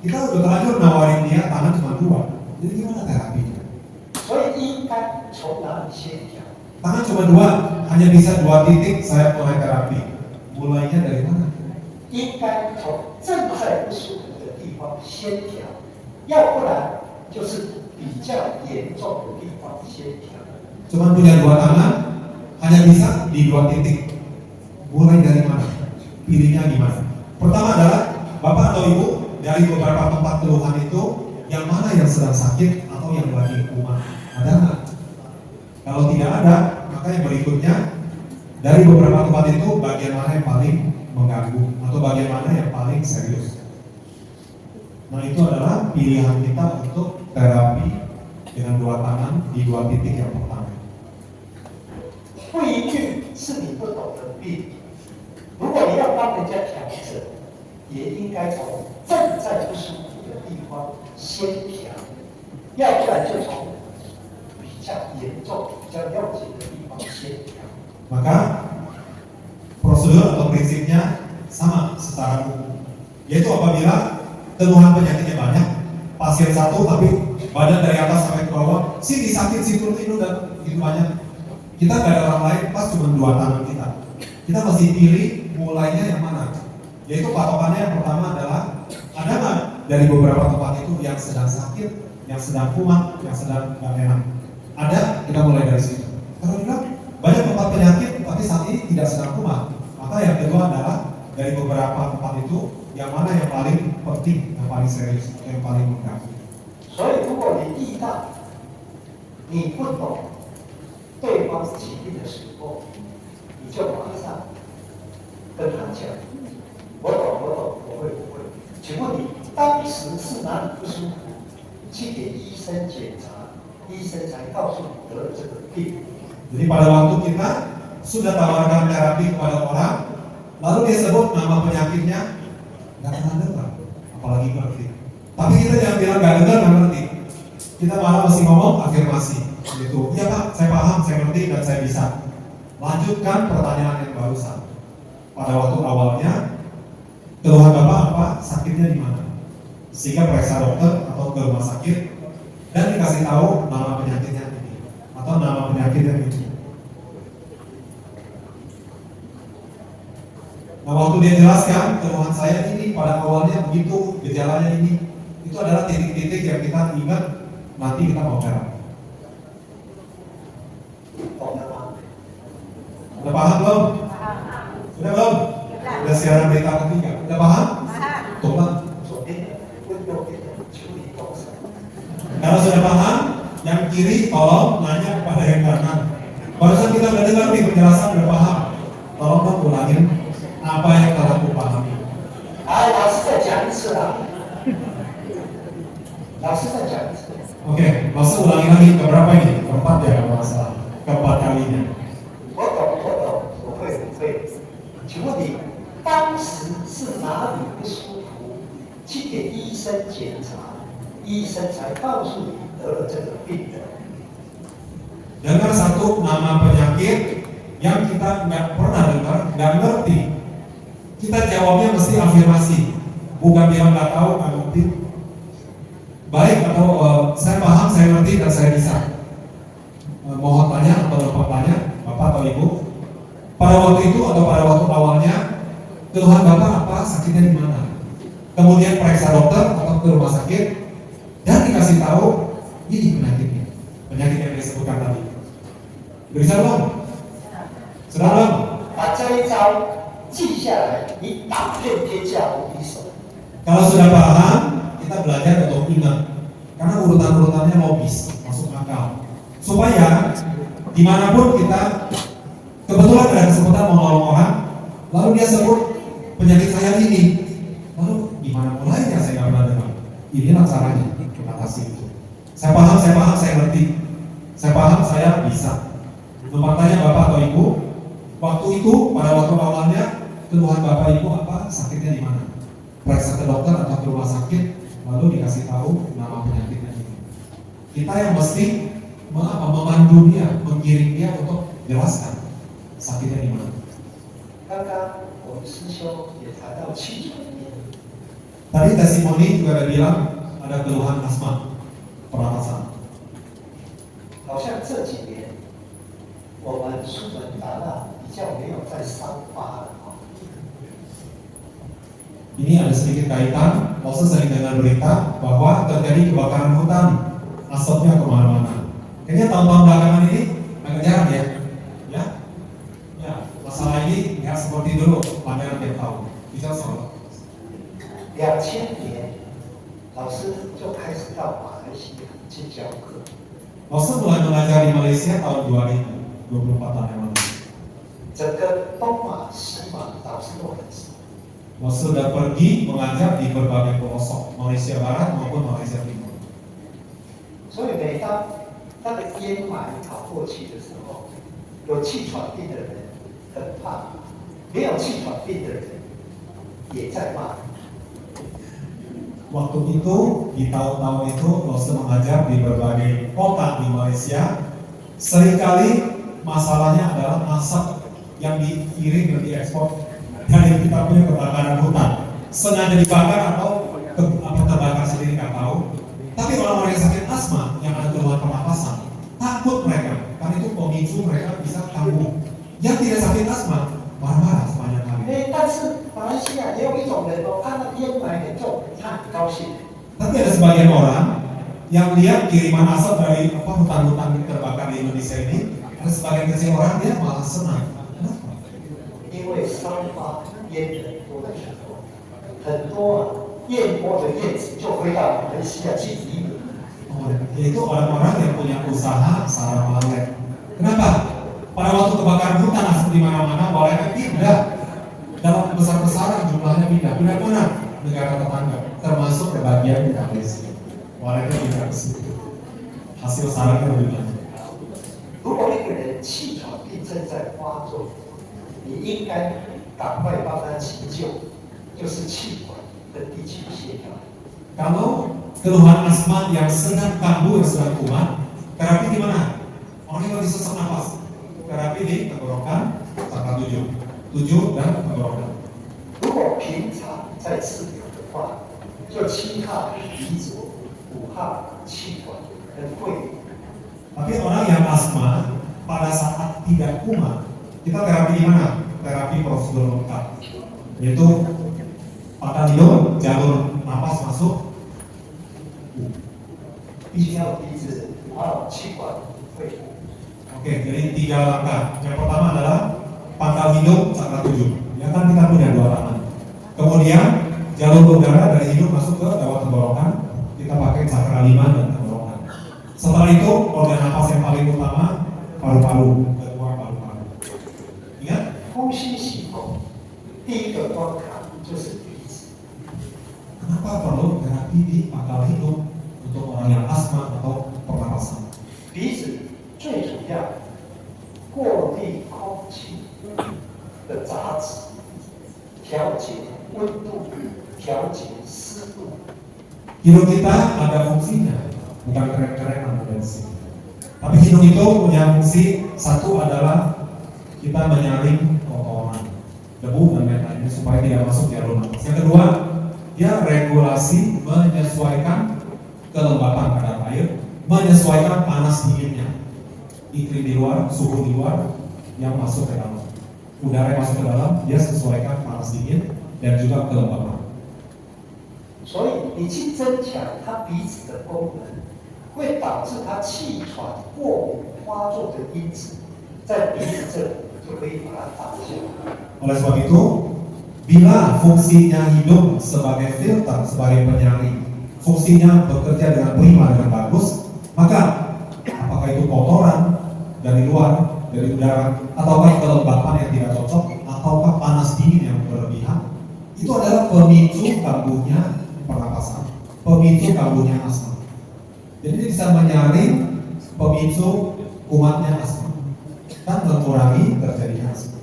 Kita udah terlanjur nawarin dia tangan cuma 2, jadi gimana terapinya? 所以应该从哪里先调？ Tangan cuma 2, hanya bisa 2 titik saya mulai terapi. Mulainya dari mana? 应该从正在不舒服的地方先调，要不然就是比较严重的地方先调。 Cuma punya 2 tangan, hanya bisa di 2 titik. Mulai dari mana? Pilihnya gimana? Pertama adalah bapak atau ibu dari beberapa tempat keluhan itu, yang mana yang sedang sakit atau yang lagi kumat? Ada nggak? Kalau tidak ada, maka yang berikutnya dari beberapa tempat itu bagian mana yang paling mengganggu atau bagian mana yang paling serius. Nah itu adalah pilihan kita untuk terapi dengan 2 tangan di 2 titik yang pertama. 不一定是你不懂的病，如果你要帮人家调整，也应该从正在不舒服的地方先调，要不然就从比较严重、比较要紧的地方先调。 Maka prosedur atau prinsipnya sama secara umum, yaitu apabila keluhan penyakitnya banyak, pasien satu tapi badan dari atas sampai ke bawah, sini sakit, situ itu dan itu banyak. Kita nggak ada orang lain, pas cuma 2 tangan kita. Kita mesti pilih mulainya yang mana. Yaitu patokannya yang pertama adalah ada nggak dari beberapa tempat itu yang sedang sakit, yang sedang kumat, yang sedang nggak enak. Ada, kita mulai dari situ. Kalau bilang banyak tempat penyakit tapi saat ini tidak sedang kumat, maka yang kedua adalah dari beberapa tempat itu yang mana yang paling penting, yang paling serius, yang paling mengganggu. 所以，如果你遇到你不懂对方疾病的时候，你就马上跟他讲：“我懂，我会。请问你当时是哪里不舒服？去给医生检查，医生才告诉你得了这个病。” Jadi pada waktu kita sudah tawarkan terapi kepada orang, lalu dia sebut nama penyakitnya, nggak pernah dengar, apalagi ngerti. Tapi kita jangan bilang nggak dengar, nggak ngerti. Kita malah mesti ngomong afirmasi, gitu. Iya Pak, saya paham, saya ngerti dan saya bisa. Lanjutkan pertanyaan yang barusan. Pada waktu awalnya, keluhan Bapak apa? Sakitnya di mana? Sehingga periksa dokter atau ke rumah sakit dan dikasih tahu nama penyakitnya ini atau nama penyakitnya ini. Nah waktu dia jelaskan keluhan saya ini pada awalnya begitu, gejalanya ini, itu adalah titik-titik yang kita ingat nanti kita mau terapi. Udah paham belum? Sudah belum? Udah siaran berita ketiga, udah paham? Tuh lah. Kalau sudah paham, yang kiri tolong nanya kepada yang kanan. Barusan kita udah dengar nih penjelasan, udah paham. Tolong dong ulangin apa yang telah aku pahami. 老师再讲一次啦。老师再讲一次。Oke, langsung ulangi lagi keberapa ini? Keempat ya kalau nggak salah. Keempat kalinya. 我懂，我会。请问你当时是哪里不舒服？去给医生检查，医生才告诉你得了这个病的。 Dengar satu nama penyakit yang kita nggak pernah dengar, nggak ngerti, kita jawabnya mesti afirmasi, bukan bilang nggak tahu, nggak ngerti. Baik atau saya paham, saya ngerti dan saya bisa. Mohon tanya atau lupa tanya, Bapak atau Ibu. Pada waktu itu atau pada waktu awalnya, keluhan Bapak apa, sakitnya di mana? Kemudian periksa dokter atau ke rumah sakit dan dikasih tahu ini penyakit yang disebutkan tadi. Bisa belum? Sudah belum? 把这一招记下来，你打遍天下无敌手。 Kalau sudah paham, kita belajar untuk ingat. Karena urutan-urutannya logis, masuk akal. Supaya dimanapun kita kebetulan ada kesempatan mau nolong orang, lalu dia sebut penyakit saya ini, lalu gimana mulainya saya nggak pernah dengar. Inilah caranya kita kasih itu. Saya paham, saya ngerti. Saya paham, saya bisa. Lupa tanya Bapak atau Ibu, waktu itu pada waktu awalnya keluhan Bapak Ibu apa, sakitnya di mana? Periksa ke dokter atau ke rumah sakit, lalu dikasih tahu nama penyakitnya ini. Kita yang mesti memandu dia, mengiring dia untuk jelaskan sakitnya di mana. 刚刚我们师兄也谈到气喘病， Tadi testimoni juga ada bilang ada keluhan asma, pernapasan. 好像这几年我们苏门答腊比较没有在烧发了啊。 Ini ada sedikit kaitan, Moses sering dengar berita bahwa terjadi kebakaran hutan, asapnya kemana-mana. Kayaknya tahun-tahun belakangan ini agak jarang ya, ya, masalah ini nggak seperti dulu, pameran tiap tahun. Bisa soal. 2000年，老师就开始到马来西亚去教课。 Moses mulai mengajar di Malaysia tahun 2000, 24 tahun yang lalu. 整个东马、西马老师都很熟。 Moses sudah pergi mengajar di berbagai pelosok Malaysia Barat maupun Malaysia Timur. 所以每当那个烟霾跑过去的时候，有气喘病的人很怕，没有气喘病的人也在骂。 Waktu itu, di tahun-tahun itu, Moses mengajar di berbagai kota di Malaysia. Seringkali masalahnya adalah asap yang dikirim dan diekspor dari kita punya kebakaran hutan. Sengaja dibakar atau terbakar sendiri nggak tahu. Tapi orang-orang yang sakit asma, yang ada keluhan pernapasan, takut mereka, karena itu pemicu mereka bisa kambuh. Yang tidak sakit asma, marah-marah sepanjang hari. 但是马来西亚也有一种人哦，看到烟霾很重，他很高兴。 Tapi ada sebagian orang yang lihat kiriman asap dari hutan-hutan terbakar di Indonesia ini, ada sebagian kecil orang dia malah senang. Kenapa? 因为烧发烟人多的时候，很多燕窝的叶子就飞到马来西亚去移民。 Oh, yaitu orang-orang yang punya usaha sarang walet. Kenapa? Pada waktu kebakaran hutan asap di mana-mana, waletnya pindah dalam besar-besaran jumlahnya pindah mana? Negara tetangga, termasuk ke bagian di Malaysia. Waletnya pindah ke situ. Hasil sarangnya lebih banyak. 如果一个人气喘病正在发作，你应该赶快帮他急救，就是气管跟地区协调。 Kalau keluhan asma yang sedang kambuh, yang sedang kumat, terapi di mana? Orang yang lagi sesak nafas, terapi di tenggorokan, cakra 7 dan tenggorokan. 如果平常在治疗的话，就7号鼻子、5号气管跟肺。 Tapi orang yang asma pada saat tidak kumat, kita terapi di mana? Terapi prosedur lengkap, yaitu patah hidung, jalur napas masuk. 1号鼻子，5号气管、肺。 Oke, jadi 3 langkah. Yang pertama adalah pangkal hidung cakra 7. Ya kan kita punya 2 tangan. Kemudian jalur udara dari hidung masuk ke lewat tenggorokan. Kita pakai cakra 5 dan tenggorokan. Setelah itu organ napas yang paling utama paru-paru, kedua paru-paru. Ingat? 呼吸系统第一个关卡就是鼻子。 Kenapa perlu terapi di pangkal hidung untuk orang yang asma atau pernapasan? 鼻子最主要过滤空气的杂质，调节温度，调节湿度。 Hidung kita ada fungsinya, bukan keren-kerenan dari sini. Tapi hidung itu punya fungsi, satu adalah kita menyaring kotoran, debu dan lain-lainnya supaya tidak masuk di jalur nafas. Yang kedua, dia regulasi menyesuaikan kelembapan kadar air, menyesuaikan panas dinginnya, iklim di luar, suhu di luar yang masuk ke dalam. Udara yang masuk ke dalam, dia sesuaikan panas dingin dan juga kelembapan. 所以你去增强它鼻子的功能，会导致它气喘过敏发作的因子在鼻子这里就可以把它打下来。 Oleh sebab itu, bila fungsinya hidung sebagai filter, sebagai penyaring, fungsinya bekerja dengan prima, dengan bagus, maka apakah itu kotoran dari luar, dari udara, ataukah kelembapan yang tidak cocok, ataukah panas dingin yang berlebihan, itu adalah pemicu kambuhnya pernapasan, pemicu kambuhnya asma. Jadi dia bisa menyaring pemicu kumatnya asma dan mengurangi terjadinya asma.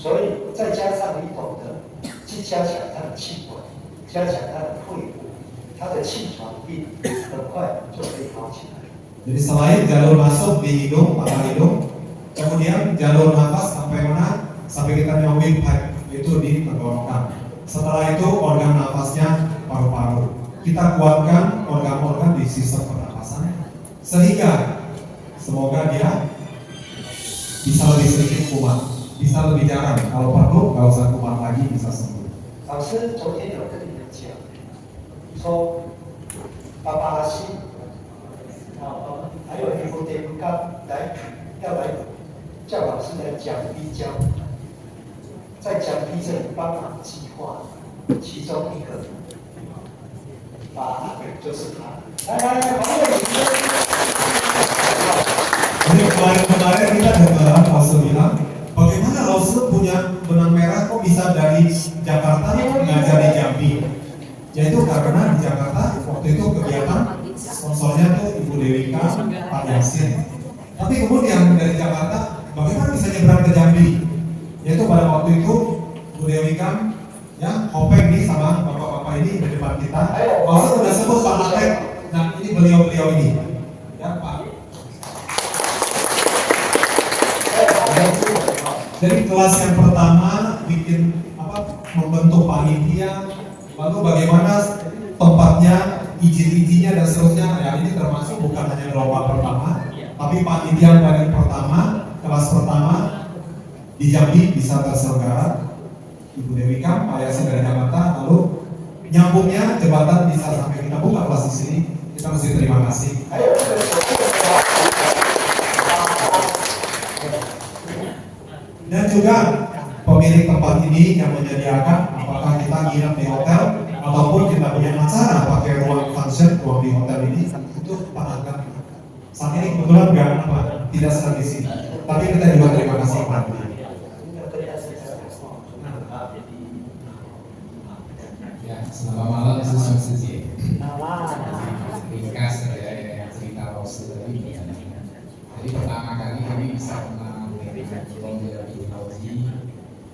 所以再加上你懂得去加强它的气管，加强它的肺部，它的气喘病很快就可以好起来。 Jadi selain jalur masuk di hidung, pada hidung, kemudian jalur nafas sampai mana? Sampai kita nyambung pipe itu di tenggorokan. Setelah itu organ nafasnya paru-paru. Kita kuatkan organ-organ di sistem pernapasan sehingga semoga dia bisa lebih sedikit kumat, bisa lebih jarang. Kalau perlu nggak usah kumat lagi, bisa sembuh. 老师昨天有跟你们讲，说爸爸西还有一部电影刚要来叫老师来讲逼教，在讲逼这里帮忙计划，其中一个就是他。来，黄伟明。 Jadi kemarin kita dengar Lause bilang, bagaimana Lause punya benang merah kok bisa dari Jakarta ngajar di Jambi? Yaitu karena di Jakarta waktu itu kegiatan sponsornya tuh Ibu Dewika, Pak Yasin. Tapi kemudian dari Jakarta, bagaimana bisa nyebrang ke Jambi? Yaitu pada waktu itu Bu Dewika ya hopeng nih sama bapak-bapak ini di depan kita. Lause udah sebut Pak Latek, nah ini beliau-beliau ini, ya Pak. Jadi kelas yang pertama bikin membentuk panitia, lalu bagaimana tempatnya, izin-izinnya dan seterusnya. Ya ini termasuk bukan hanya gelombang pertama, tapi panitia paling pertama, kelas pertama di Jambi bisa terselenggara. Ibu Dewika, Pak Yasin dari Jakarta, lalu nyambungnya jembatan bisa sampai kita buka kelas di sini. Kita mesti terima kasih. Dan juga pemilik tempat ini yang menyediakan, apakah kita nginep di hotel ataupun kita punya acara pakai ruang function, ruang di hotel ini, itu Pak Angga. Saat ini kebetulan tidak sedang di sini, tapi kita juga terima kasih Pak. Ya, selamat malam Susun Suci. Ringkas dari cerita Lause tadi. Jadi pertama kali kami bisa mengenal Lombok Teknologi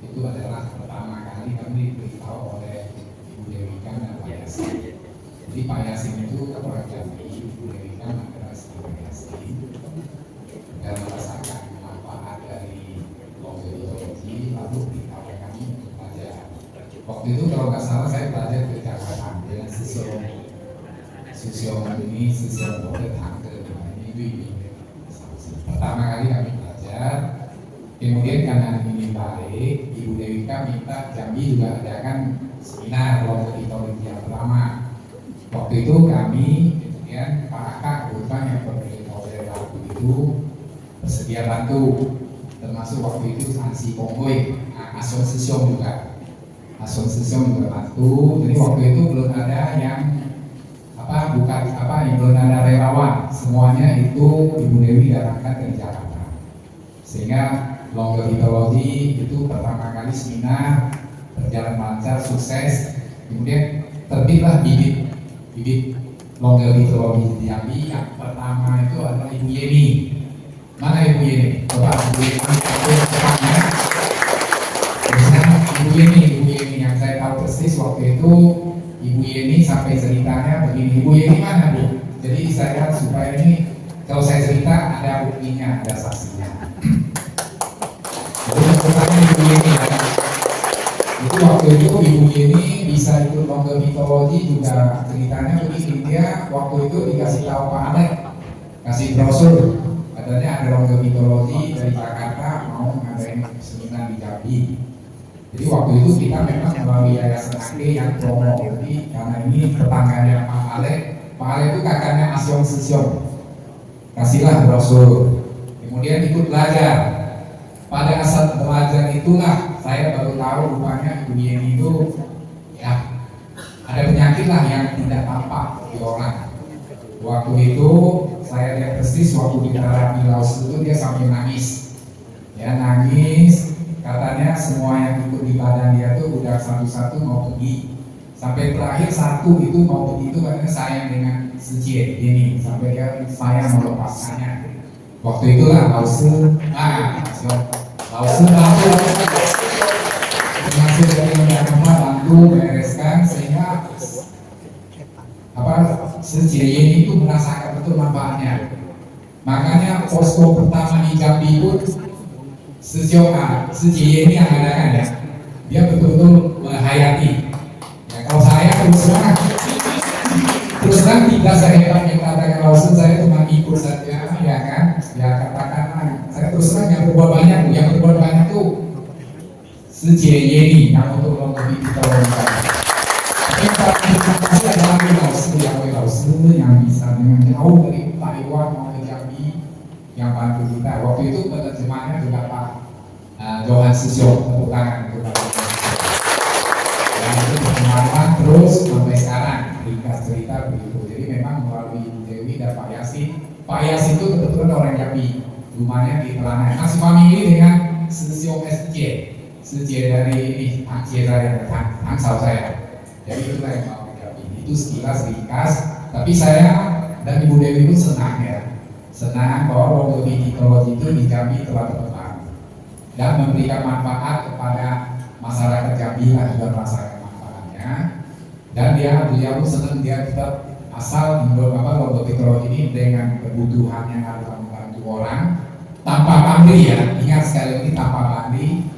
itu adalah pertama kali kami diberitahu oleh Ibu Dewika dan Pak Yasin. Jadi Pak Yasin itu orang Jambi, Ibu Dewika adalah Pak Yasin dan merasakan manfaat dari Lombok Teknologi lalu beritahu kami untuk belajar. Waktu itu kalau nggak salah saya belajar di Jakarta dengan sosial ini sosial model tangga ini. Pertama kali kami belajar, kemudian karena ini baik, Ibu Dewika minta Jambi juga adakan seminar Lombok Teknologi yang pertama. Waktu itu kami, kemudian Pak Aka, kebetulan yang pemilik model lagu itu bersedia bantu, termasuk waktu itu Sansi Kongoy, asosiasi juga bantu. Jadi waktu itu belum ada yang belum ada relawan, semuanya itu Ibu Dewi datangkan dari Jakarta. Sehingga Lombok Teknologi itu pertama kali seminar berjalan lancar, sukses. Kemudian terbitlah bibit Lombok Teknologi di Jambi. Yang pertama itu adalah Ibu Yeni. Mana Ibu Yeni? Coba Ibu Yeni depannya. Ibu Yeni yang saya tahu persis waktu itu. Ibu Yeni sampai ceritanya begini. Ibu Yeni mana Bu? Jadi saya supaya ini kalau saya cerita ada buktinya, ada saksinya. waktu itu Ibu Yeni bisa ikut lomba mitologi juga ceritanya begini, dia waktu itu dikasih tahu Pak Alek, kasih brosur, katanya ada lomba mitologi dari Jakarta mau ngadain seminar di Jambi. Jadi waktu itu kita memang melalui Yayasan AG yang promo. Jadi karena ini tetangganya Pak Alek itu kakaknya Asyong Sisyong, kasihlah brosur, kemudian ikut belajar. Pada saat belajar itulah saya baru tahu rupanya Ibu Yeni itu ya ada penyakit lah yang tidak tampak di orang. Waktu itu saya lihat persis waktu di terapi Laos itu dia sambil nangis, ya nangis, katanya semua yang ikut di badan dia tuh udah satu-satu mau pergi, sampai terakhir satu itu mau pergi itu katanya sayang dengan Sejie ini, sampai dia sayang melepaskannya. Waktu itulah Laos masuk dari Jakarta bantu bereskan sehingga Sejie itu merasakan betul manfaatnya. Makanya posko pertama di Jambi pun Sejie ini yang adakan ya, dia betul-betul menghayati. Ya, kalau saya terus terang tidak saya yang katakan langsung, saya cuma ikut saja ya kan, ya katakanlah saya terus terang yang berbuat banyak tuh Sejie Yeni yang untuk lebih kita lakukan. Tapi adalah Laos yang bisa dengan jauh dari Taiwan mau ke Jambi yang bantu kita. Waktu itu penerjemahnya juga Pak Johan Sisyo, tepuk tangan untuk dan itu berkembang terus sampai sekarang. Ringkas cerita begitu. Jadi memang melalui Ibu Dewi dan Pak Yasin. Pak Yasin itu kebetulan orang Jambi, rumahnya di Telanai. Masih famili dengan Sesio Sejie dari ini, Angkie saya, Tangsal saya. Jadi itulah yang mau Jambi. Itu sekilas ringkas. Tapi saya dan Ibu Dewi itu senang ya, senang bahwa lomba mitologi itu di Jambi telah berkembang dan memberikan manfaat kepada masyarakat Jambi lah juga merasakan manfaatnya. Dan beliau senang dia tetap asal lomba mitologi ini dengan kebutuhan yang harus membantu orang tanpa pamrih ya. Ingat sekali lagi tanpa pamrih.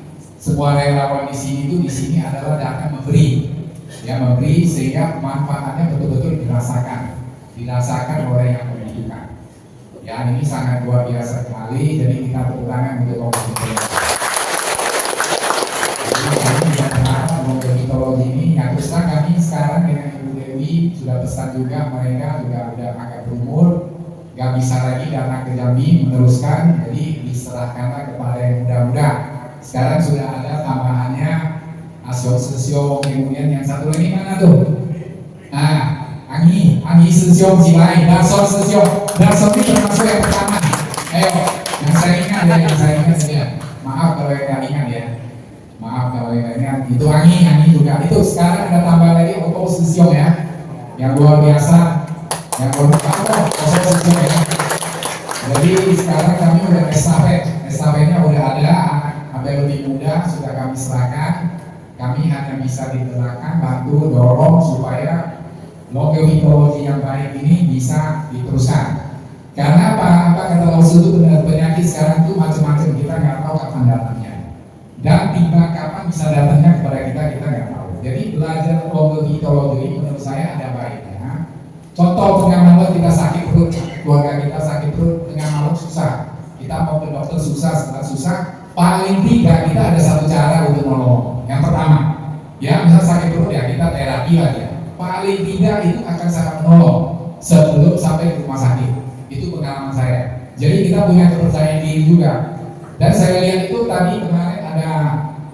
Semua relawan di sini adalah datang memberi, ya memberi sehingga manfaatnya betul-betul dirasakan oleh yang membutuhkan. Ya ini sangat luar biasa sekali. Jadi kita tepuk tangan untuk lomba mitologi ini. Yang terus kami sekarang dengan Ibu Dewi sudah pesan juga, mereka juga udah agak berumur, gak bisa lagi datang ke Jambi meneruskan, jadi diserahkanlah kepada yang muda-muda. Sekarang sudah ada tambahannya Asyong Sesio, kemudian yang satu lagi mana tuh? Nah, Anggi Sesio Cilai, Darson Sesio. Darson ini termasuk yang pertama. Ayo, yang saya ingat ya. Maaf kalau yang gak ingat ya. Maaf kalau yang ingat. Itu Anggi juga. Itu sekarang ada tambah lagi Oto Sesio ya. Yang luar biasa. Yang luar biasa Oto Sesio ya. Jadi sekarang kami udah estafetnya udah ada. Yang lebih muda sudah kami serahkan. Kami hanya bisa diterangkan, bantu, dorong supaya lomba mitologi yang baik ini bisa diteruskan. Karena apa kata Laos itu benar, penyakit sekarang itu macam-macam, kita nggak tahu kapan datangnya dan tiba kapan bisa datangnya kepada kita nggak tahu. Jadi belajar lomba mitologi menurut saya ada baiknya. Contoh tengah malam kita sakit perut, keluarga kita sakit perut, tengah malam susah, kita mau ke dokter susah. Paling tidak kita ada satu cara untuk menolong. Yang pertama, ya misal sakit perut ya kita terapi aja. Paling tidak itu akan sangat menolong sebelum sampai ke rumah sakit. Itu pengalaman saya. Jadi kita punya kepercayaan diri juga. Dan saya lihat itu tadi kemarin ada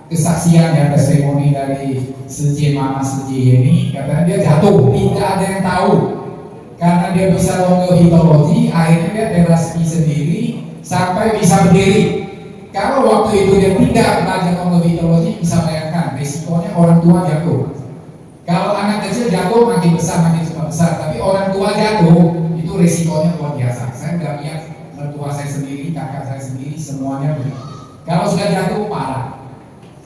kesaksian ya, testimoni dari Mama Sejie ini, katanya dia jatuh, tidak ada yang tahu. Karena dia bisa lomba mitologi, akhirnya dia terapi sendiri sampai bisa berdiri. Kalau waktu itu dia tidak belajar lomba mitologi, bisa bayangkan risikonya orang tua jatuh. Kalau anak kecil jatuh makin cepat besar, tapi orang tua jatuh itu risikonya luar biasa. Saya sudah lihat mertua saya sendiri, kakak saya sendiri, semuanya begitu. Kalau sudah jatuh parah.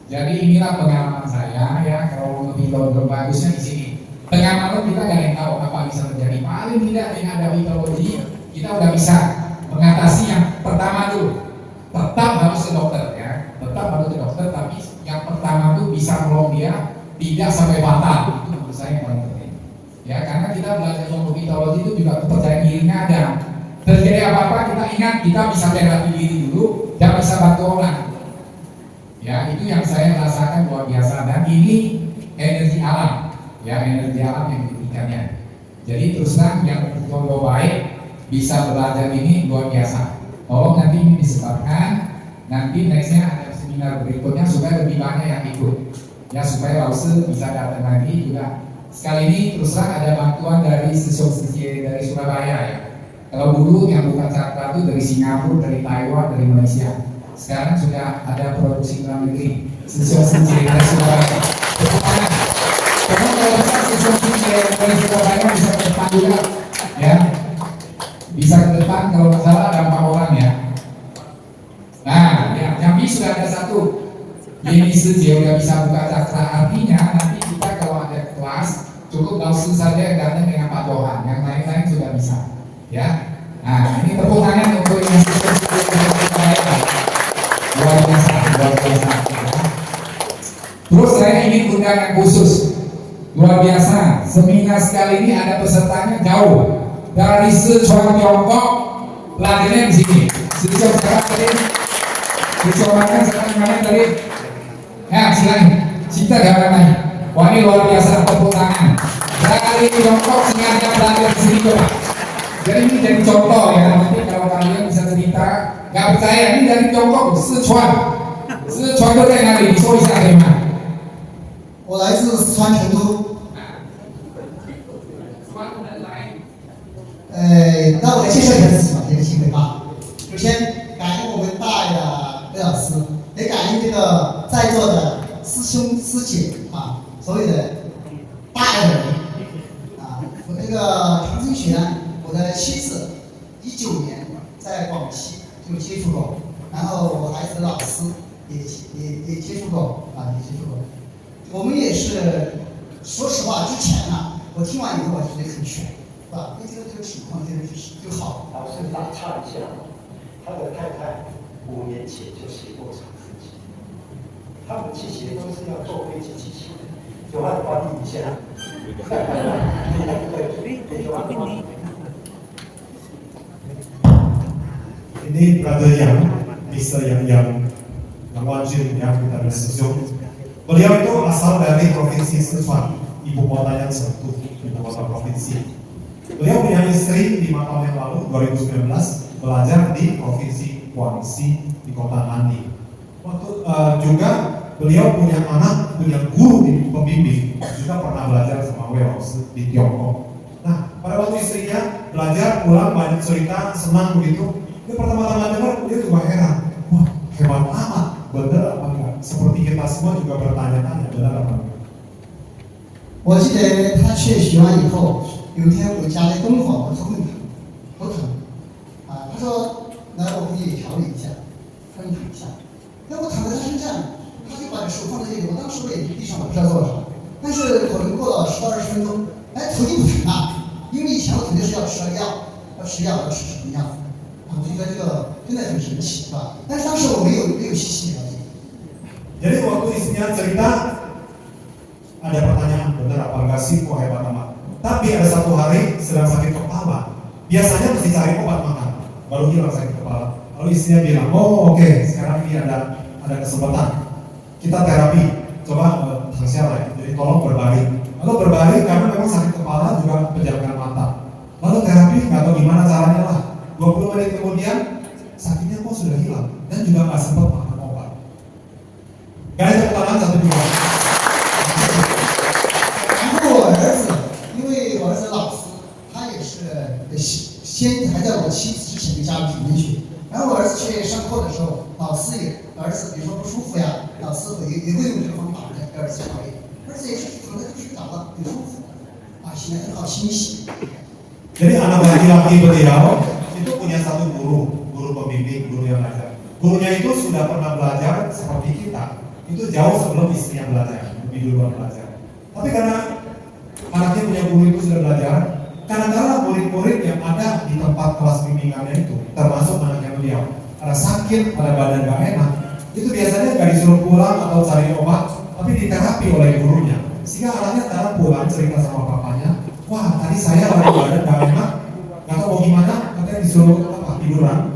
Jadi inilah pengalaman saya ya, kalau lomba mitologi bagusnya di sini. Tengah malam kita nggak ada yang tahu apa bisa terjadi. Paling tidak dengan ada mitologi kita udah bisa mengatasi yang pertama dulu. Tetap harus ke dokter ya, tetap harus ke dokter, tapi yang pertama tuh bisa menolong dia tidak sampai fatal. Itu menurut saya yang paling penting. Ya, karena kita belajar ilmu mitologi itu juga kepercayaan dirinya ada. Terjadi apa-apa kita ingat kita bisa bela diri dulu dan bisa bantu orang. Ya, itu yang saya rasakan luar biasa, dan ini energi alam, ya energi alam yang diberikannya. Jadi terus terang yang contoh baik bisa belajar ini luar biasa. Tolong nanti ini disebarkan, nanti nextnya ada seminar berikutnya supaya lebih banyak yang ikut. Ya supaya Lause bisa datang lagi juga. Sekali ini terus terang ada bantuan dari siswa-siswi dari Surabaya ya. Kalau dulu yang buka cakra itu dari Singapura, dari Taiwan, dari Malaysia. Sekarang sudah ada produksi dalam negeri, siswa-siswi dari Surabaya. Karena kalau bisa siswa-siswi dari Surabaya bisa ke depan juga, ya. Bisa ke depan kalau nggak salah ada 4 orang ya. Nah, ya, Jambi sudah ada 1. Ini dia udah bisa buka cakra, artinya nanti kita kalau ada kelas cukup langsung saja yang datang dengan Pak Johan, yang lain-lain sudah bisa. Ya, nah ini tepuk tangan untuk yang luar biasa, luar biasa. Ya. Terus saya ingin undang yang khusus, luar biasa. Seminar sekali ini ada pesertanya jauh dari Sichuan Tiongkok, pelajarnya di sini. Sichuan sekarang tadi, Sichuan sekarang mana tadi? Ya silakan, kita gambar naik. Wah ini luar biasa, tepuk tangan. Dari Tiongkok sengaja belajar di sini coba. Jadi ini jadi contoh ya, nanti kalau kalian bisa cerita, nggak percaya ini dari Tiongkok, Sichuan itu dari mana? Di说一下可以吗？我来自四川成都。那我来介绍一下自己吧，这个机会啊。首先感恩我们大爱的魏老师，也感恩这个在座的师兄师姐啊，所有的大爱的人啊。我这个长生学呢。我的妻子19年在广西就接触过，然后我孩子的老师也接触过啊，也接触过。我们也是，说实话，之前呢，我听完以后我觉得很悬，是吧？一听到这个情况，觉得就好。老师打岔一下，他的太太5年前就写过长生记，他们这些都是要坐飞机机器的，有办法翻译一下。Ini brother yang bisa yang Wanjin ya, kita Suzhou. Beliau itu asal dari provinsi Sichuan, ibu kotanya Chengdu, ibu kota provinsi. Beliau punya istri 5 tahun yang lalu, 2019, belajar di provinsi Guangxi di kota Nanning. Waktu juga beliau punya anak, punya guru pembimbing, juga pernah belajar sama Wells di Tiongkok. Nah, pada waktu istrinya belajar, pulang banyak cerita, senang begitu. Dia pertama-tama dengar, dia juga heran. Wah, hebat amat, benar apa enggak? Seperti kita semua juga bertanya-tanya, benar apa enggak? 我记得他去学完以后，有一天回家来跟我说会疼，头疼啊。他说：“来，我给你调理一下，让你躺一下。”那我躺在他身上，他就把手放在这里。我当时我也地上不知道做了啥，但是可能过了10到20分钟，哎，头就不疼了。因为以前我肯定是要吃药，要吃什么药。我觉得这个真的很神奇，是吧？但是当时我没有细细了解。 Jadi waktu istrinya cerita, ada pertanyaan, benar apa enggak sih, kok hebat amat. Tapi ada satu hari sedang sakit kepala, biasanya mesti cari obat makan, baru hilang sakit kepala. Lalu istrinya bilang, oh oke, sekarang ini ada kesempatan, kita terapi, coba hasilnya, jadi tolong berbaring. Lalu berbaring karena memang sakit kepala juga pejamkan mata. Lalu terapi nggak tahu gimana caranya lah. 20 menit kemudian sakitnya kok sudah hilang dan juga nggak sempat makan obat. Guys, tepuk tangan satu dua. 然后我儿子，因为我儿子老师，他也是先还在我妻子之前就加入体育学。然后我儿子去上课的时候，老师也儿子比如说不舒服呀，老师也会用这个方法给儿子调理。儿子也是躺在就睡着了，很舒服啊，醒来很好清醒。 Jadi anak laki-laki beliau itu punya satu guru pembimbing, guru yang belajar. Gurunya itu sudah pernah belajar seperti kita, itu jauh sebelum istrinya belajar, lebih duluan belajar. Tapi karena anaknya punya guru itu sudah belajar, kadang-kadang murid-murid yang ada di tempat kelas bimbingannya itu, termasuk anaknya beliau, ada sakit, ada badan gak enak, itu biasanya gak disuruh pulang atau cari obat, tapi diterapi oleh gurunya. Sehingga anaknya sekarang pulang cerita sama papanya, wah tadi saya lagi badan gak enak, gak tau mau gimana, katanya disuruh tiduran.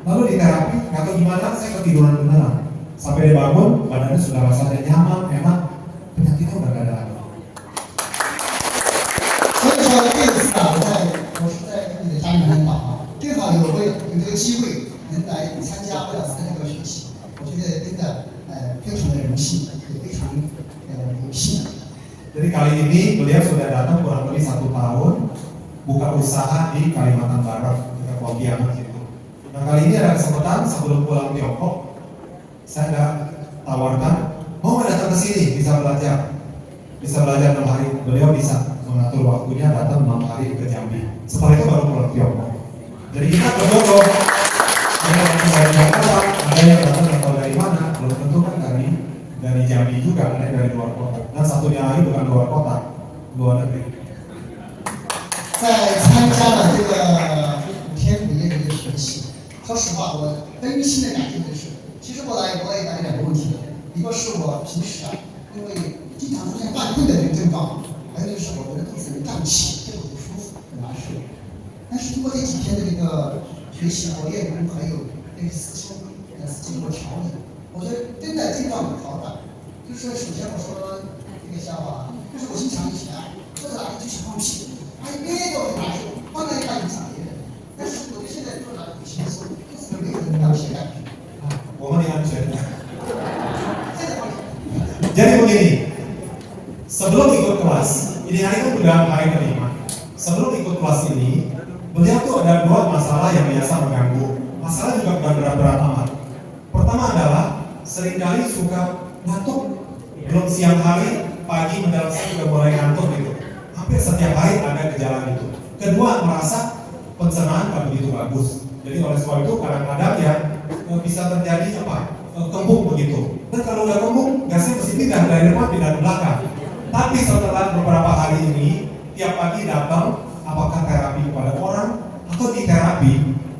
Lalu di terapi, gak tau gimana, saya ketiduran beneran. Sampai dia bangun, badannya sudah rasanya nyaman, enak, penyakitnya udah gak ada lagi. 所以说这次啊，我是在你的家里面导啊，正好有这个机会能来参加布了斯的这个学习，我觉得真的非常的荣幸，也非常有幸。 Jadi kali ini beliau sudah datang kurang lebih 1 tahun buka usaha di Kalimantan Barat, di Pontianak gitu. Nah kali ini ada kesempatan sebelum pulang Tiongkok, saya ada tawarkan, mau nggak datang ke sini bisa belajar 6 hari. Beliau bisa mengatur waktunya datang 6 hari ke Jambi. Setelah itu baru pulang Tiongkok. Jadi kita berjodoh. Ada yang datang dari Jakarta, ada yang datang atau dari mana, belum tentu kan dari Jambi juga, ada yang dari luar kota. Dan satunya lagi bukan luar kota, luar negeri. 在参加了这个5天5夜的这个学习，说实话，我真心的感觉就是，其实我来国外有2个问题，一个是我平时啊，因为经常出现犯困的这个症状，还有就是我觉得肚子里胀气，这个不舒服，很难受。但是通过这几天的这个学习和练功，还有这个思修经过调理，我觉得真的症状有好转。就是首先我说这个笑话，就是我经常以前啊，坐在哪里就想放屁，憋着很难受，放在一块影响别人。但是我觉得现在坐在哪里很轻松，就是没有人有些感觉。我们安全。现在放屁。 Jadi begini, sebelum ikut kelas, ini hari kan udah hari kelima. Sebelum ikut kelas ini, beliau tuh ada 2 masalah yang biasa mengganggu. Masalah juga bukan berat-berat amat. Pertama adalah seringkali suka ngantuk. Belum siang hari, pagi mendalam siang sudah mulai ngantuk gitu. Hampir setiap hari ada gejala itu. Kedua, merasa pencernaan tak begitu bagus. Jadi oleh sebab itu kadang-kadang ya bisa terjadi kembung begitu. Dan kalau udah kembung, gasnya mesti pindah dari depan pindah ke belakang. Tapi setelah beberapa hari ini, tiap pagi datang, apakah terapi kepada orang atau di terapi,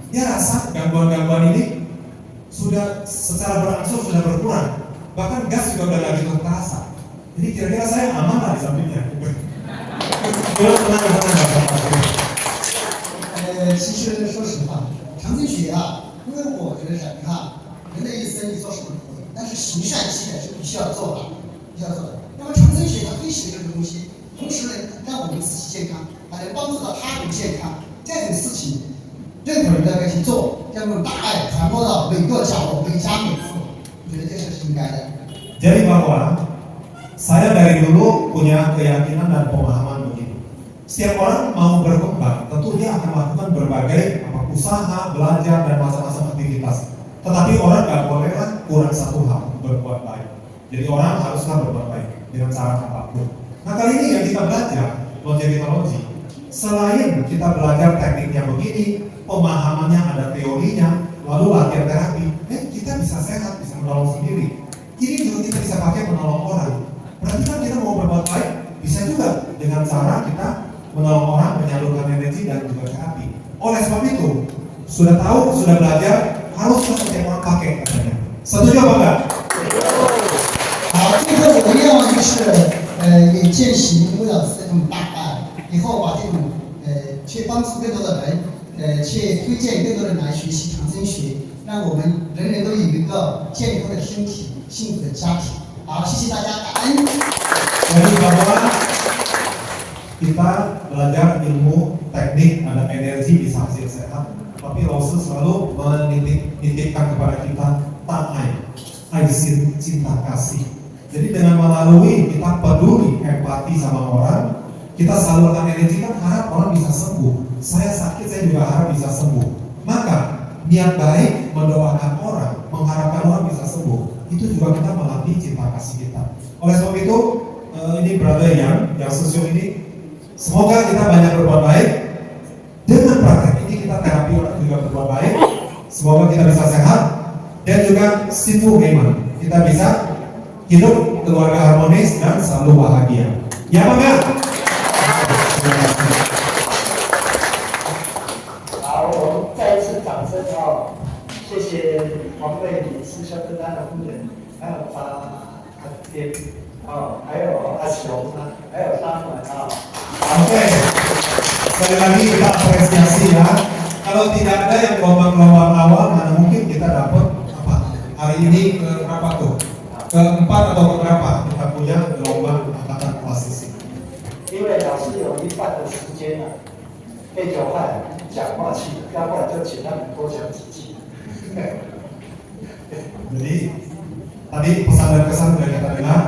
dia rasa gangguan-gangguan ini sudah secara berangsur sudah berkurang. Bahkan gas juga udah lagi terasa. Jadi kira-kira saya aman lah di sampingnya. 其实说实话，长生学啊，因为我觉得人啊，人的一生你做什么可以，但是行善积德是必须要做的，必须要做的。那么长生学它推行的这个东西，同时呢让我们自己健康，还能帮助到他人健康，这种事情，任何人都要去做，将这种大爱传播到每个角落、每家每户，我觉得这是应该的。 Jadi bahwa saya dari dulu punya keyakinan dan pemahaman begini. Setiap orang mau berkembang, tentu dia akan melakukan berbagai usaha, belajar, dan macam-macam aktivitas. Tetapi orang nggak bolehlah kurang satu hal, berbuat baik. Jadi orang haruslah berbuat baik dengan cara apapun. Nah kali ini yang kita belajar longevitology, selain kita belajar tekniknya begini, pemahamannya ada teorinya, lalu latihan terapi, kita bisa sehat, bisa menolong sendiri. Ini juga kita bisa pakai menolong orang. Berarti kan kita mau berbuat baik, bisa juga dengan cara kita menolong orang, menyalurkan energi dan juga terapi. Oleh sebab itu, sudah tahu, sudah belajar, haruslah setiap orang pakai katanya. Setuju apa enggak? 好，最后我的愿望就是也践行威尔斯的这种大爱，以后把这种去帮助更多的人，去推荐更多人来学习长生学，让我们人人都有一个健康的身体、幸福的家庭。好，谢谢大家，感恩。 Jadi bahwa kita belajar ilmu teknik ada energi bisa hasil sehat, tapi Rasul selalu menitipkan kepada kita ta'ai, aisin, cinta kasih. Jadi dengan melalui kita peduli, empati sama orang, kita salurkan energi kan harap orang bisa sembuh. Saya sakit, saya juga harap bisa sembuh. Maka niat baik mendoakan orang, mengharapkan orang bisa sembuh, itu juga kita melatih cinta kasih kita. Oleh sebab itu, ini brother yang sosial ini, semoga kita banyak berbuat baik. Dengan praktek ini kita terapi orang juga berbuat baik. Semoga kita bisa sehat dan juga sifu gimana, kita bisa hidup keluarga harmonis dan selalu bahagia. Ya apa enggak? 好，我们再一次掌声哦！谢谢黄慧敏师兄跟他的夫人，还有他也还有阿雄啊，还有他们啊。 Oke, sekali lagi kita apresiasi ya. Kalau tidak ada yang gelombang-gelombang awal, mana mungkin kita dapat apa? Hari ini ke berapa tuh? Keempat atau ke berapa kita punya gelombang angkatan kelas sisi? 因为老师有一半的时间啊，被交换讲话去，要不然就请他们多讲几句。 Jadi tadi pesan dan kesan sudah kita dengar.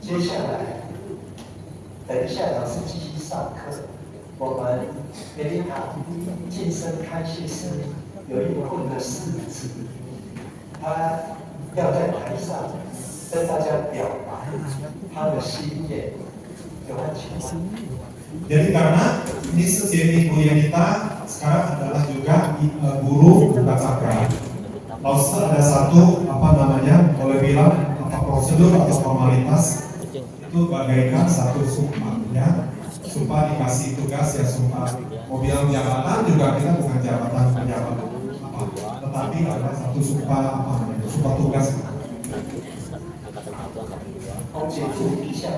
接下来，等一下老师继续上课，我们美丽塔晋升开谢师有一位的师子，他要在台上跟大家表达他的心愿，有关情况。 Jadi karena ini sejeni Bu Yanita sekarang adalah juga guru buka cakra. Lalu ada satu apa namanya boleh bilang apa prosedur atau formalitas itu bagaikan satu sumpah ya. Sumpah dikasih tugas ya sumpah. Mau bilang jabatan juga kita bukan jabatan pejabat apa, tetapi ada satu sumpah apa namanya sumpah tugas. 空姐注意一下，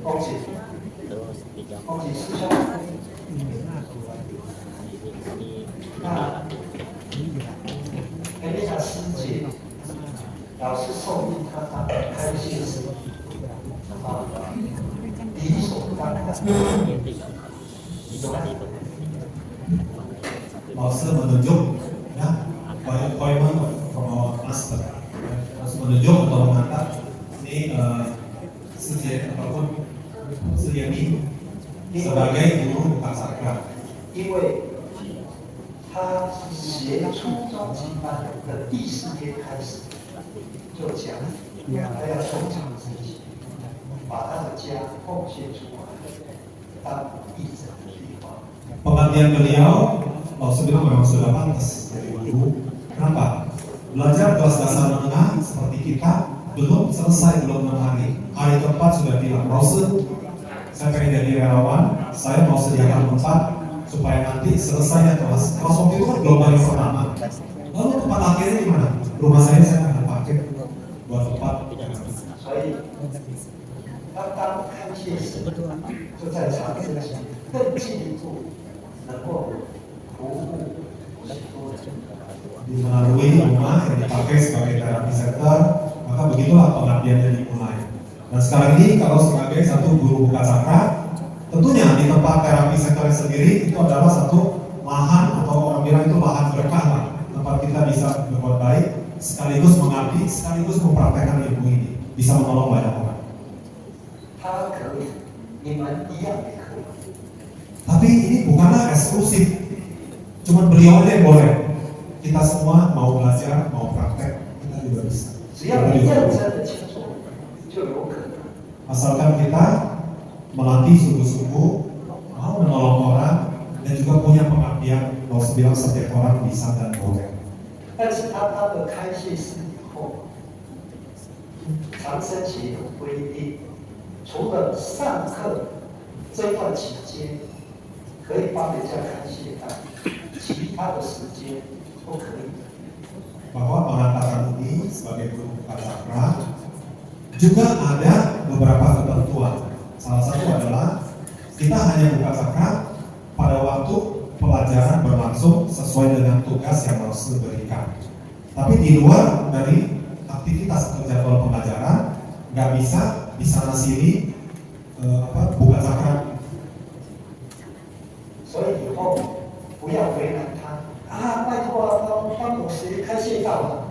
空姐师兄，那美丽塔师姐，老师授意她当开谢师，理所当然。Lalu menunjuk ya appointment from our master. Lalu menunjuk atau mengangkat ini sejeni ataupun sejeni sebagai guru buka cakra. 因为他协初中级班的第4天开始就讲，他要忠诚自己，把他的家奉献出来，当义者的地方。 Pengabdian beliau, Lalu bilang memang sudah pantas dari guru. Kenapa? Belajar kelas dasar menengah seperti kita belum selesai, belum 6 hari. Hari keempat sudah bilang, Rasul, saya pengen jadi relawan, saya mau sediakan tempat supaya nanti selesai kelas. Kelas waktu itu kan gelombang yang pertama. Lalu tempat akhirnya di mana? Rumah saya akan pakai buat tempat. 所以，他当开谢时，就在场自己更进一步能够服务许多人。 Melalui rumah yang dipakai sebagai terapi center, maka begitulah pengabdiannya dimulai. Dan sekarang ini kalau sebagai satu guru buka cakra, tentunya di tempat terapi center sendiri itu adalah satu lahan atau orang bilang itu lahan berkah lah, tempat kita bisa berbuat baik, sekaligus mengabdi, sekaligus mempraktekkan ilmu ini, bisa menolong banyak orang. 他可以，你们一样也可以。 Tapi ini bukanlah eksklusif, cuma beliau aja yang boleh. Kita semua mau belajar, mau praktek, kita juga bisa. 只要你认真的去做，就有可能。 Asalkan kita melatih sungguh-sungguh, mau menolong orang, dan juga punya pengabdian. Kalau bilang setiap orang bisa dan boleh. 但是他的开谢师以后，长生协有规定，除了上课这段期间可以帮人家开谢单，其他的时间都可以。 Bahwa pengangkatan ini sebagai guru buka cakra juga ada beberapa ketentuan. Salah satu adalah kita hanya buka cakra pada waktu pelajaran berlangsung sesuai dengan tugas yang harus diberikan. Tapi di luar dari aktivitas atau jadwal pembelajaran nggak bisa di sana sini buka cakra. 所以以后不要为难他啊！拜托啊，帮我谁开谢道啊？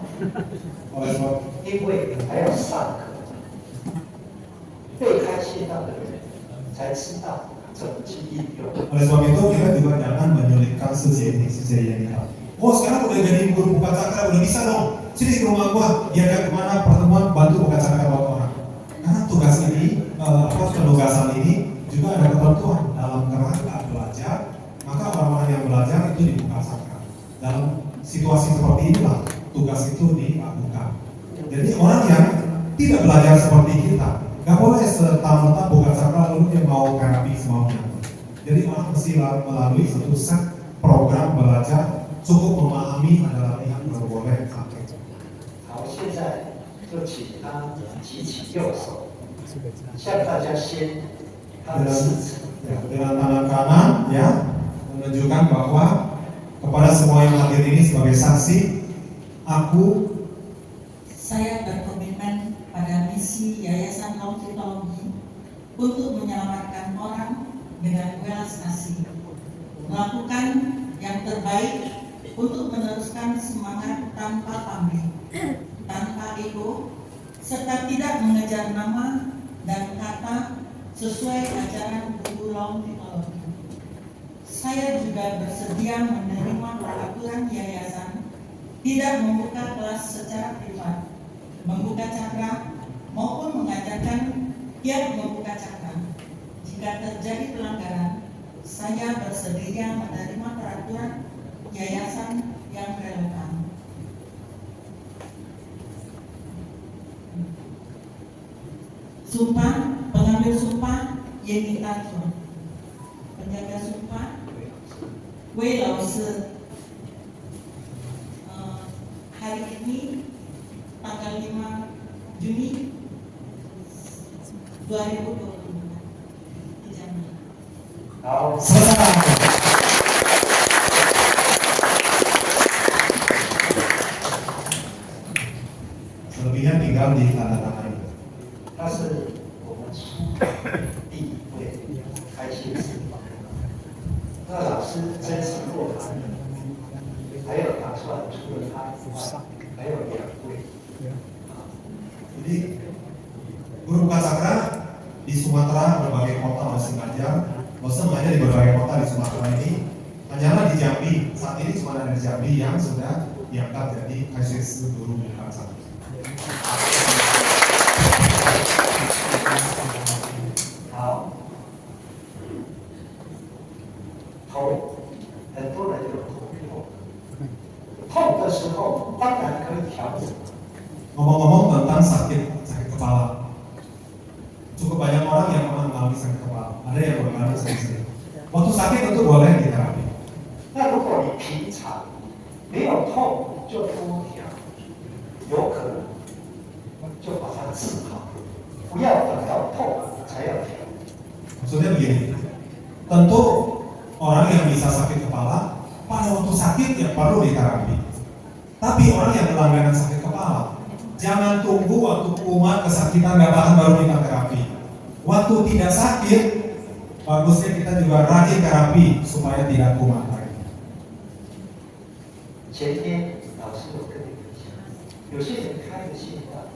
Oleh sebab 因为还要上课，被开谢道的人才知道怎么去应用。 Oleh sebab itu kita juga jangan menyulitkan sejeni ini. Oh sekarang udah jadi guru buka cakra, udah bisa dong. Sini ke rumah gua, diajak kemana pertemuan bantu buka cakra buat orang. Karena tugas ini, penugasan ini juga ada ketentuan dalam kerangka belajar. Maka orang-orang yang belajar itu dibuka cakra. Dalam situasi seperti inilah tugas itu dilakukan. Jadi orang yang tidak belajar seperti kita, nggak boleh serta-merta buka cakra lalu dia mau terapi semaunya. Jadi orang mesti melalui satu set program belajar, cukup memahami adalah yang boleh pakai. 好，现在就请他举起右手，向大家先他的誓词。 Dengan tangan kanan ya menunjukkan bahwa kepada semua yang hadir ini sebagai saksi, saya berkomitmen pada misi Yayasan Lautologi untuk menyelamatkan orang dengan welas kasih, melakukan yang terbaik untuk meneruskan semangat tanpa pamrih, tanpa ego, serta tidak mengejar nama dan kata sesuai ajaran buku Lautologi. Saya juga bersedia menerima peraturan yayasan, tidak membuka kelas secara privat, membuka cakra maupun mengajarkan kiat membuka cakra. Jika terjadi pelanggaran, saya bersedia menerima peraturan yayasan yang relevan. Sumpah, pengambil sumpah Yeni Tarjo, penjaga sumpah Wei Lao Si. Hari ini tanggal 5 Juni 2024.好， selesai. Selebihnya tinggal ditandatangani. 他是我们初第一位开心寺法。那老师真是落堂，还有打算除了他以外，还有2位。 Jadi guru buka cakra di Sumatera berbagai kota masih mengajar, mengajar di berbagai kota di Sumatera ini. Hanyalah di Jambi saat ini cuma ada di Jambi yang sudah diangkat jadi KSS guru buka cakra. 好，头很多人有头痛，痛的时候当然可以调整。 Ngomong-ngomong tentang sakit kepala, cukup banyak orang yang pernah mengalami sakit kepala. Ada yang mengalami sakit. Waktu sakit tentu boleh diterapi. 那如果你平常没有痛就多调，有可能就把它治好，不要等到痛才要调。 Maksudnya begini, tentu orang yang bisa sakit kepala pada waktu sakit ya perlu diterapi. Tapi orang yang berlangganan sakit kepala, jangan tunggu waktu kumat kesakitan nggak tahan baru kita terapi. Waktu tidak sakit, bagusnya kita juga rajin terapi supaya tidak kumat lagi. 前天老师有跟你分享，有些人开了心脏，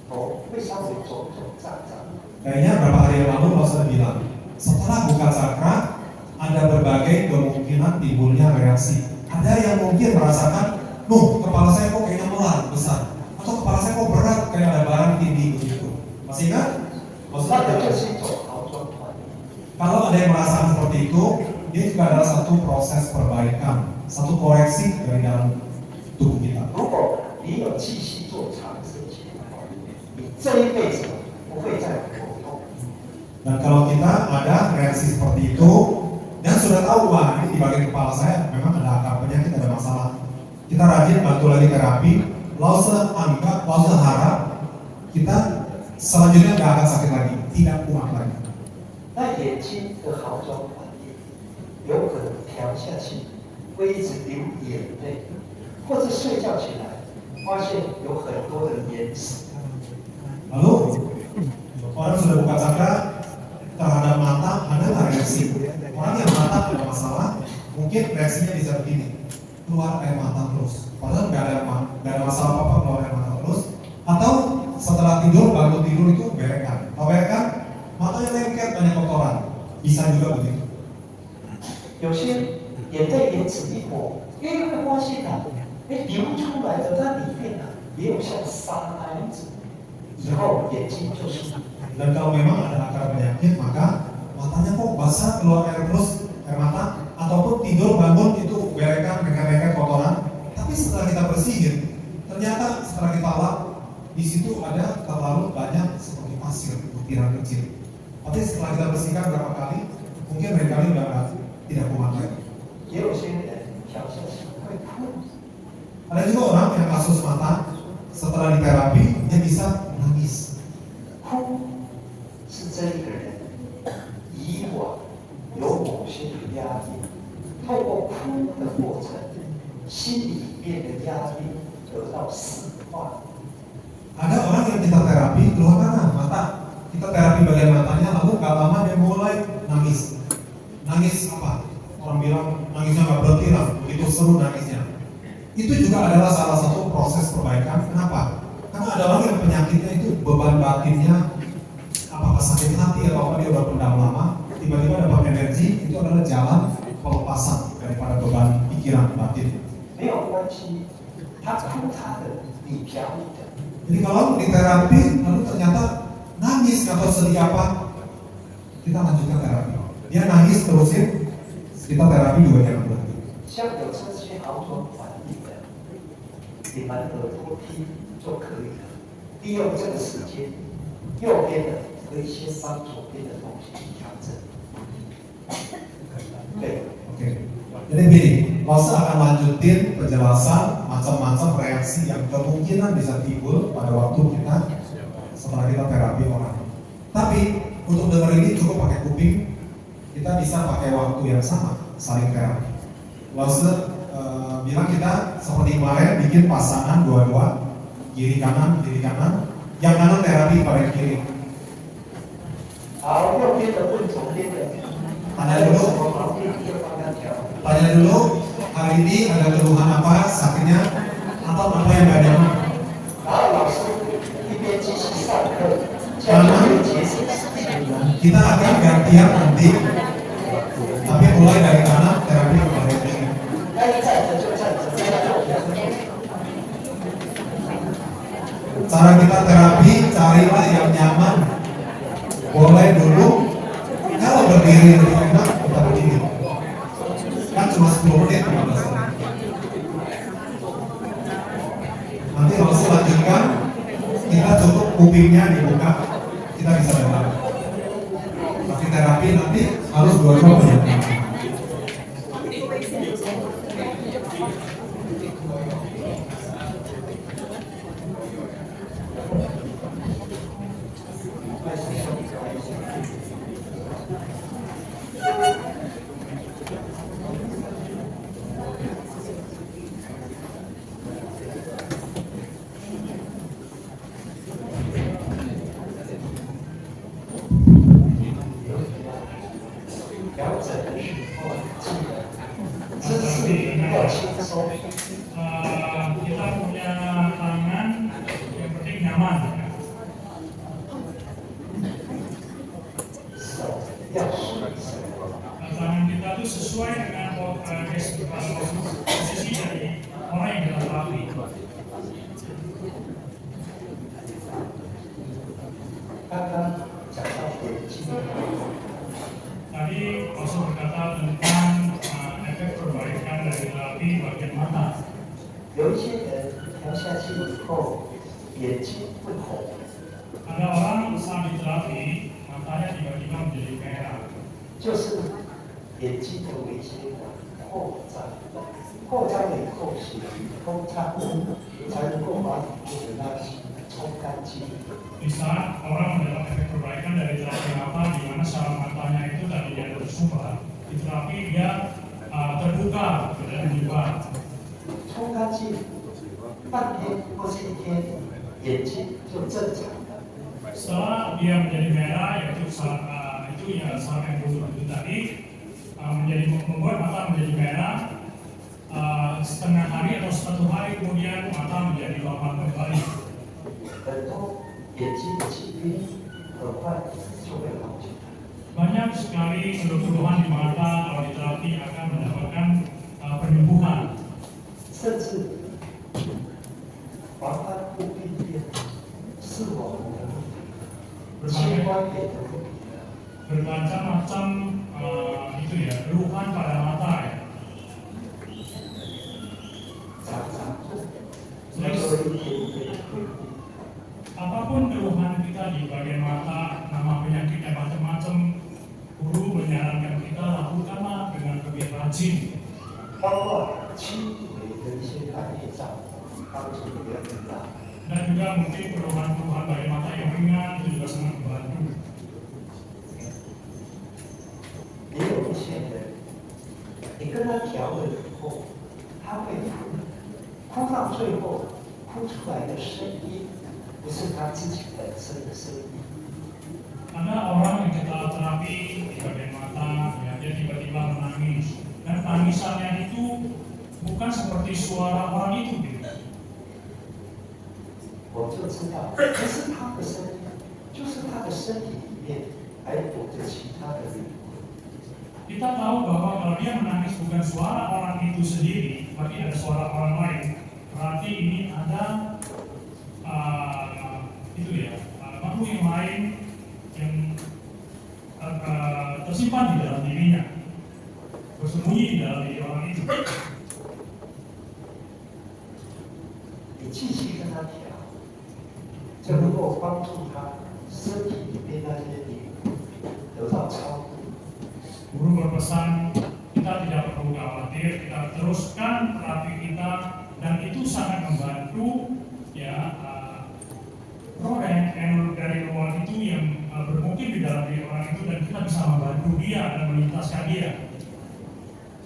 头会稍微肿肿胀胀。 Kayaknya beberapa hari yang lalu Pak sudah bilang, setelah buka cakra ada berbagai kemungkinan timbulnya reaksi. Ada yang mungkin merasakan, kepala saya kok kayaknya melar besar, atau kepala saya kok berat kayak ada barang tinggi begitu. Masih ingat? 那 Maksudnya 个 apa? 就是一种好转团。 Kalau ada yang merasakan seperti itu, dia juga adalah satu proses perbaikan, satu koreksi dari dalam tubuh kita. 如果你有继续做长生期的话，你这一辈子不会再头痛。 Dan kalau kita ada reaksi seperti itu, dan sudah tahu wah ini di bagian kepala saya memang ada akar penyakit, ada masalah. Kita rajin bantu lagi terapi, Lause anggap, Lause harap kita selanjutnya nggak akan sakit lagi, tidak kuat lagi. 那眼睛的好转反应有可能调下去，会一直流眼泪，或者睡觉起来发现有很多的眼屎。 Lalu orang sudah buka cakra terhadap mata ada nggak reaksi? Orang yang mata ada masalah, mungkin reaksinya bisa begini, keluar air mata terus. Padahal nggak ada masalah apa-apa keluar air mata terus. Atau setelah tidur, bangun tidur itu berekan. Kalau berekan, matanya lengket banyak kotoran. Bisa juga begitu. 有些眼袋眼脂一抹，会发现啊，流出来的那里面啊，也有像沙那样子，以后眼睛就舒服。 Dan kalau memang ada akar penyakit, maka matanya kok basah keluar air terus, air mata, ataupun tidur bangun itu berekan, rekan-rekan kotoran. Tapi setelah kita bersihin, ternyata setelah kita lap, di situ ada terlalu banyak seperti pasir, butiran kecil. Tapi setelah kita bersihkan berapa kali, mungkin barangkali udah tidak kumat lagi. 也有些人调下去会哭。 Ada juga orang yang kasus mata setelah diterapi dia bisa menangis. 哭是这一个人以往有某些的压力，透过哭的过程，心里面的压力得到释放。 Ada orang yang kita terapi keluar mana mata, kita terapi bagian matanya, lalu gak lama dia mulai nangis. Nangis apa? Orang bilang nangisnya gak berhenti lah, begitu seru nangisnya. Itu juga adalah salah satu proses perbaikan. Kenapa? Karena ada orang yang penyakitnya itu beban batinnya, apakah sakit hati atau apa dia udah pendam lama, tiba-tiba dapat energi, itu adalah jalan pelepasan daripada beban pikiran batin. 没有关系，他哭他的，你调你的。 Jadi kalau di terapi lalu ternyata nangis atau sedih apa, kita lanjutkan terapi. Dia nangis terusin, kita terapi juga jangan berhenti. 像有这些好转反应的，你们耳朵听就可以了。利用这个时间，右边的可以先帮左边的东西调整。对。 Oke. Jadi gini, Lose akan lanjutin penjelasan macam-macam reaksi yang kemungkinan bisa timbul pada waktu kita setelah kita terapi orang. Tapi untuk denger ini cukup pakai kuping, kita bisa pakai waktu yang sama saling terapi. Lose bilang kita seperti kemarin bikin pasangan dua-dua, kiri kanan, yang kanan terapi pada yang kiri. 好，右边的问左边的， Tanya 有什 dulu, 么毛病就帮他调。 tanya dulu hari ini ada keluhan apa, sakitnya atau apa yang gak nyaman. 然后老师一边继续上课，这样就可以节省时间。 Kita akan gantian nanti, tapi mulai dari kanan terapi kepada yang kiri. 该站着就站着，不要坐着。 Cara kita terapi, carilah yang nyaman. Boleh dulu, kalau berdiri lebih enak, kita berdiri. Kan cuma 10 menit, 15 menit. Nanti langsung lanjutkan, kita cukup kupingnya dibuka, kita bisa dengar. Tapi terapi nanti harus dua-dua menit. Kita punya tangan yang penting nyaman. Tangan kita itu sesuai dengan posisi dari orang yang kita terapi. Tadi Oso berkata tentang efek perbaikan dari terapi bagian mata. 有一些人调下去以后，眼睛会红， Ada orang saat di terapi matanya tiba-tiba menjadi merah. 就是眼睛有一些扩张，扩张了以后血通畅，才能够把里面的那些冲干净。 Di saat orang mendapat efek perbaikan dari terapi mata, di mana saraf matanya itu tadinya bersumber, di terapi dia terbuka dan dibuka. 冲干净，半天或是一天，眼睛就正常了。 Setelah dia menjadi merah, yaitu saraf yang dulu itu tadi membuat mata menjadi merah. Setengah hari atau 1 hari kemudian mata menjadi normal kembali. 很多眼睛的疾病很快就会好起来。 Banyak sekali keluhan di mata kalau di terapi akan mendapatkan penyembuhan. 甚至黄斑部病变、视网膜的问题、青光眼的问题， Bermacam-macam keluhan pada mata ya. 常常没有一点点退步。 Apapun keluhan kita di bagian mata, nama penyakitnya macam-macam, guru menyarankan kita lakukanlah dengan lebih rajin. 包括轻微的一些白内障，帮助你的很大。Dan juga mungkin keluhan-keluhan dari mata yang ringan itu juga sangat membantu. 也有一些人，你跟他调了以后，他会哭，哭到最后，哭出来的声音不是他自己本身的声音。 Ada orang yang kita terapi di bagian mata, ya, dia tiba-tiba menangis, dan tangisannya itu bukan seperti suara orang itu, gitu. 我就知道，不是他的声音，就是他的身体里面还躲着其他的灵魂。 Kita tahu bahwa kalau dia menangis bukan suara orang itu sendiri, tapi ada suara orang lain. Berarti ini ada makhluk yang lain yang tersimpan di dalam dirinya, bersembunyi di dalam diri orang itu. 你继续跟他调，就能够帮助他身体里面那些灵魂得到超度。 Guru berpesan kita tidak perlu khawatir, kita teruskan terapi kita dan itu sangat membantu ya roh yang dari luar itu yang bermukim di dalam diri orang itu dan kita bisa membantu dia dan melintaskan dia.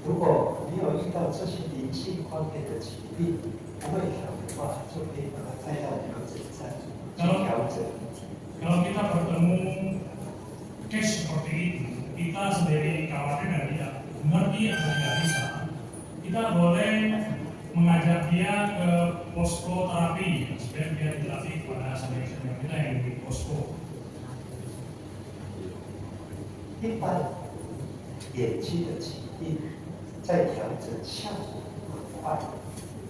如果你有遇到这些灵性方面的疾病，不会调的话，就可以把它带到调整站去调整。 Kalau kita bertemu case seperti itu, kita sendiri khawatir dan tidak mengerti atau tidak bisa, kita boleh mengajak dia ke posko terapi supaya dia dilatih kepada senior-senior kita yang di posko. 一般眼睛的疾病在调整效果很快，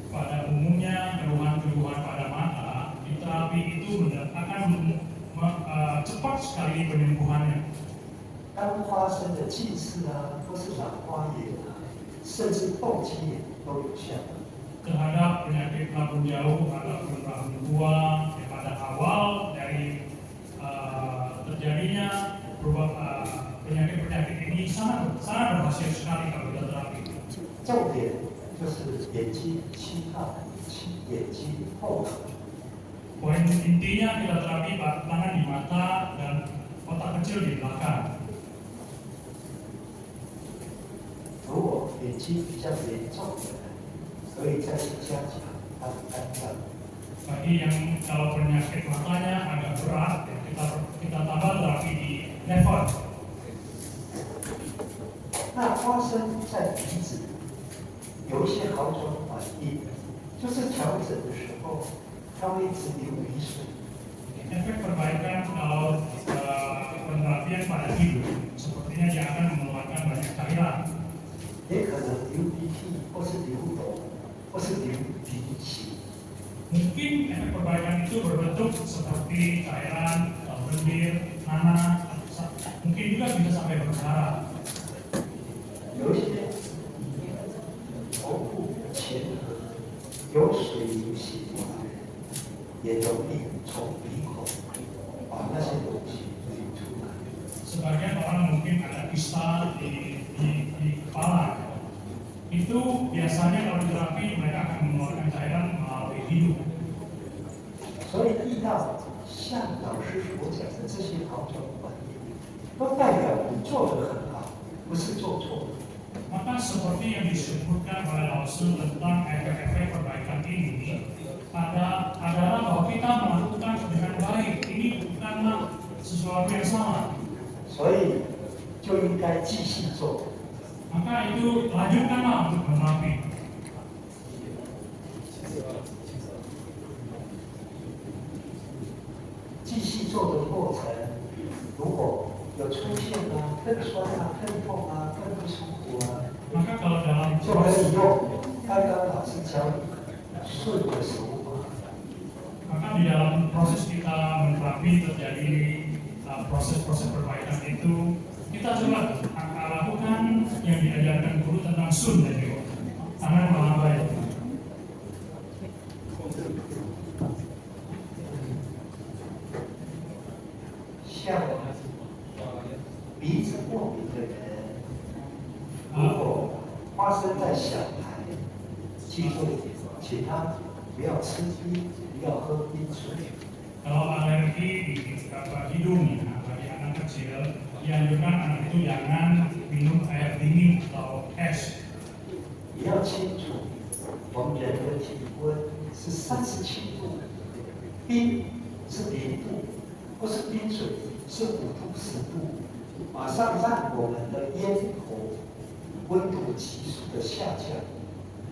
Pada umumnya keluhan-keluhan pada mata di terapi itu akan cepat sekali penyembuhannya. 当发生的近视啊，或是老花眼啊，甚至动肌眼都有效。 Terhadap penyakit lambung jauh ataupun lambung tua yang pada awal dari terjadinya penyakit-penyakit ini sangat berhasil sekali kalau kita terapi. 重点就是眼睛期盼、眼睛后脑。 Poin intinya kita terapi tangan di mata dan otak kecil di belakang. 如果眼睛比较严重的人，可以再去加强他的肝脏。 Bagi yang kalau penyakit matanya agak berat, kita tambah terapi di level. 那发生在鼻子有一些好转反应，就是调整的时候，它会一直流鼻水。 Efek perbaikan kalau penerapian pada hidung, sepertinya dia akan mengeluarkan banyak cairan. 也可能流鼻涕，或是流脓，或是流鼻血。 Mungkin efek perbaikan itu berbentuk seperti cairan, lendir, nanah, mungkin juga bisa sampai berdarah. 有一些头部前额有水流血过来，也容易从鼻孔把那些东西流出来。 Sebagian orang mungkin ada kista di kepala. Itu biasanya kalau di terapi mereka akan mengeluarkan cairan melalui hidung. 所以遇到像老师所讲的这些好转反应，都代表你做得很好，不是做错了。 Maka seperti yang disebutkan oleh Rasul tentang efek-efek perbaikan ini, adalah bahwa kita melakukan dengan baik. Ini bukanlah sesuatu yang salah. 所以就应该继续做。 Maka itu lanjutkanlah untuk menerapi. 继续做的过程，如果有出现啊更酸啊、更痛啊、更不舒服啊， Maka kalau dalam 就可以用刚刚老师教你顺的手法。 maka di dalam proses kita menerapi terjadi proses-proses perbaikan itu, kita coba lakukan yang diajarkan guru tentang sun dan juga tangan melambai. 像鼻子过敏的人，如果发生在小孩，记住，请他不要吃冰，不要喝冰水。 Kalau alergi di hidung ya, bagi anak kecil, dianjurkan anak itu jangan minum air dingin atau es. 也要清楚，我们人的体温是37度，冰是0度，不是冰水是5度10度，马上让我们的咽喉温度急速的下降。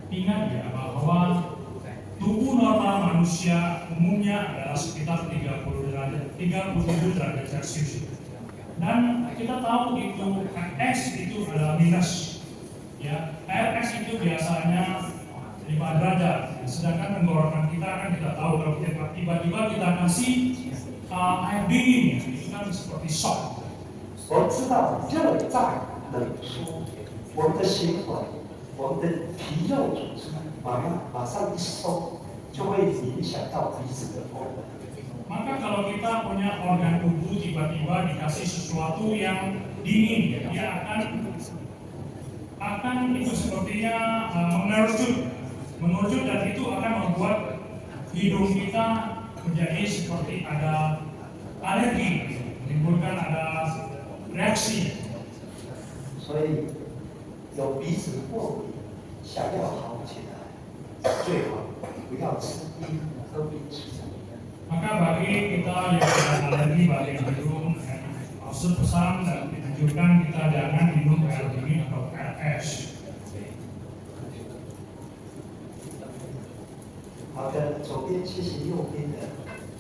Ingat ya bahwa tubuh normal manusia umumnya adalah sekitar 37 derajat Celcius. Dan kita tahu itu es itu adalah minus. Ya, air es itu biasanya 5 derajat. Sedangkan tenggorokan kita kan kita tahu kalau tiba-tiba kita kasih air dingin, itu kan seperti shock. 我们知道热胀冷缩，我们的血管、我们的皮肉组织马上一收，就会影响到鼻子的功能。 Maka kalau kita punya organ tubuh tiba-tiba dikasih sesuatu yang dingin, dia akan itu sepertinya mengerucut dan itu akan membuat hidung kita menjadi seperti ada alergi, menimbulkan ada reaksi. 所以有鼻子过敏，想要好起来，最好不要吃冰喝冰水。 Maka bagi kita yang ada alergi bagi hidung, Rasul pesan dan dianjurkan kita jangan minum air dingin atau air es. 好的，左边谢谢右边的，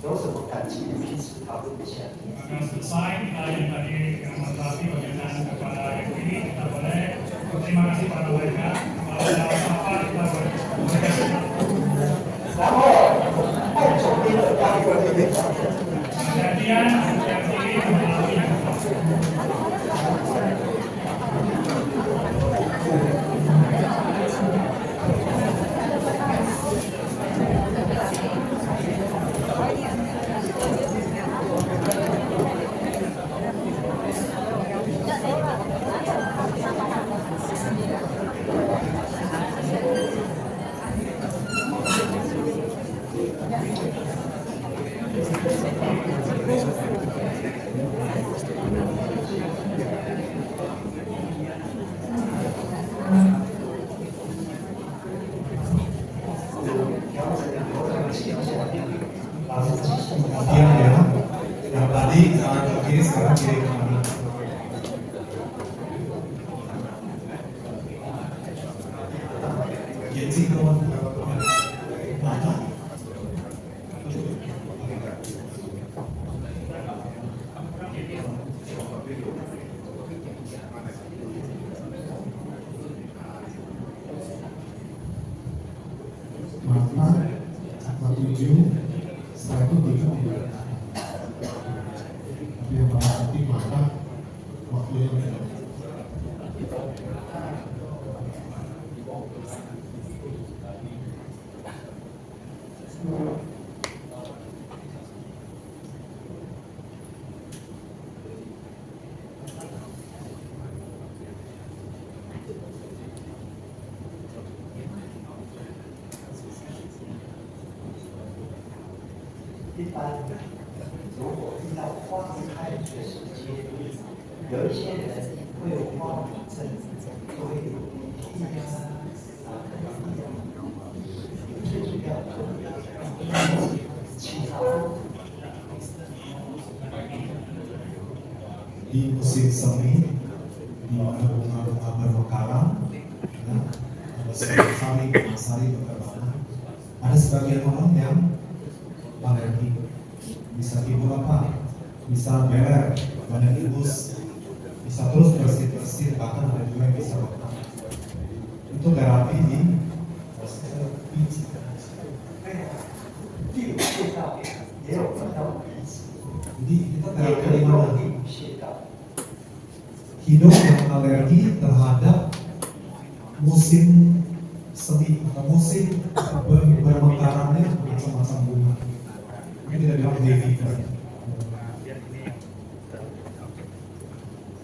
有什么感情彼此讨论一下。 Maka selesai kita yang tadi yang berarti berkenan kepada yang ini kita boleh berterima kasih pada mereka. Kalau ada apa kita boleh. 然后按左边的刚右边的。 Kejadian yang ini melalui Kemudian ya, yang tadi kanan ke kiri sekarang kiri ke kanan. Gensi kawan. Mana? Mata, apa 7, setelah itu 7. Tapi yang paling penting mata, waktunya beda.一般如果遇到花开的时间，有一些人会有花粉症，就会有鼻涕呀、最主要的其他都 Di musim semi, di mana bunga-bunga bermekaran, ya, ada sari berterbangan. Ada sebagian orang yang alergi, bisa timbul apa? Bisa beler, badan ibus, bisa terus bersih-bersih, bahkan ada juga yang bisa retak. Itu terapi di biji. 第五穴道也有分到鼻子， Jadi kita 也 terapi 可 di 以 mana? 用第五穴道。 Hidung yang alergi terhadap musim semi atau musim bermekarannya macam-macam bunga. Ini tidak bilang fever.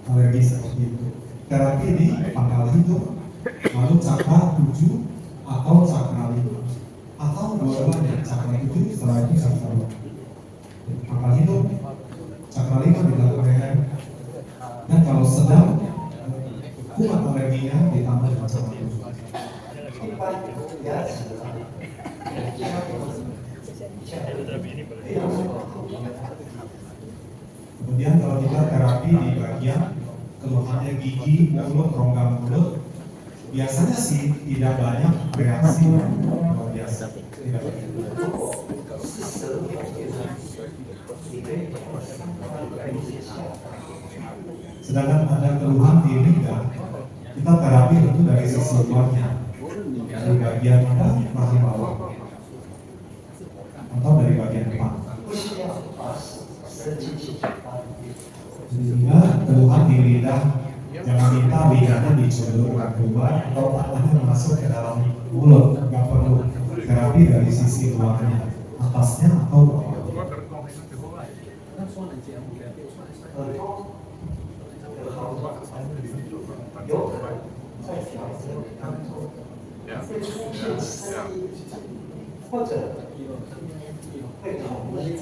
Alergi seperti itu. Terapi di pangkal hidung, lalu cakra 7 atau cakra 5 atau dua-duanya cakra 7 setelah cakra 5 di belakang leher. Dan kalau sedang, kuman alerginya ditambah dengan cakra 7. 一般牙齿啊，健康没有什么后遗症。 Kemudian kalau kita terapi di bagian keluhannya gigi, mulut, rongga mulut, biasanya sih tidak banyak reaksi luar biasa. Tidak banyak. 如果是舌头变成，你可以来一些下。 Sedangkan ada keluhan di lidah, kita terapi tentu dari sisi luarnya, dari bagian rahim bawah, atau dari bagian depan. 不需要把舌进去嘴巴里面。 Sehingga keluhan di lidah, jangan minta lidahnya dicodorkan keluar atau tangannya masuk ke dalam mulut, nggak perlu. Terapi dari sisi luarnya, atasnya atau bawah. 耳朵的好转，有可能在调整当中会出现声音，或者会痛音，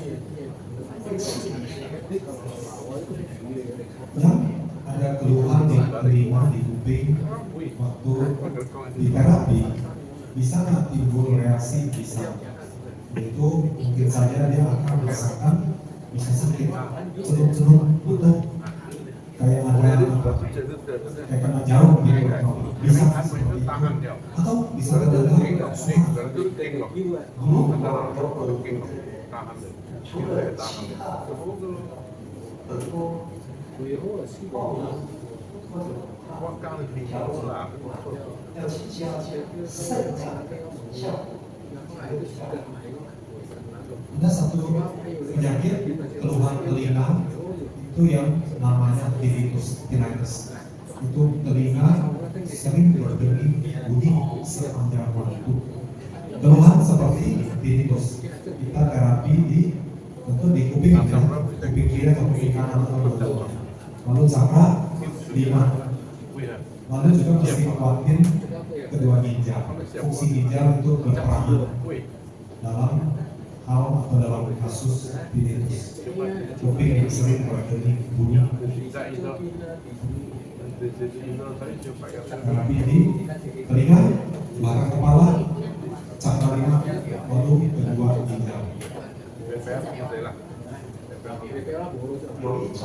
会刺鼻。 Yang ada keluhan di telinga, di kuping, waktu di terapi bisa nggak timbul reaksi bisa, itu mungkin saja dia akan merasakan bisa sakit, cenut-cenut, butuh kayak ada kayak kena jarum gitu, bisa seperti itu, atau bisa terdengar suara dulu 除了其他耳朵、后耳或者调整，要去加强肾脏效果，还有调整。 Ada satu penyakit keluhan telinga itu yang namanya tinnitus. Itu telinga sering berdenging bunyi sepanjang waktu. Keluhan seperti ini, tinnitus, kita terapi di tentu di kuping ya, kuping kiri atau kuping kanan atau dua. Lalu cakra 5. Lalu juga mesti kuatin kedua ginjal. Fungsi ginjal itu berperan dalam hal atau dalam kasus tinnitus. Kuping yang sering berdenging bunyi. Terapi di telinga, belakang kepala, cakra 5, lalu kedua ginjal. 有一种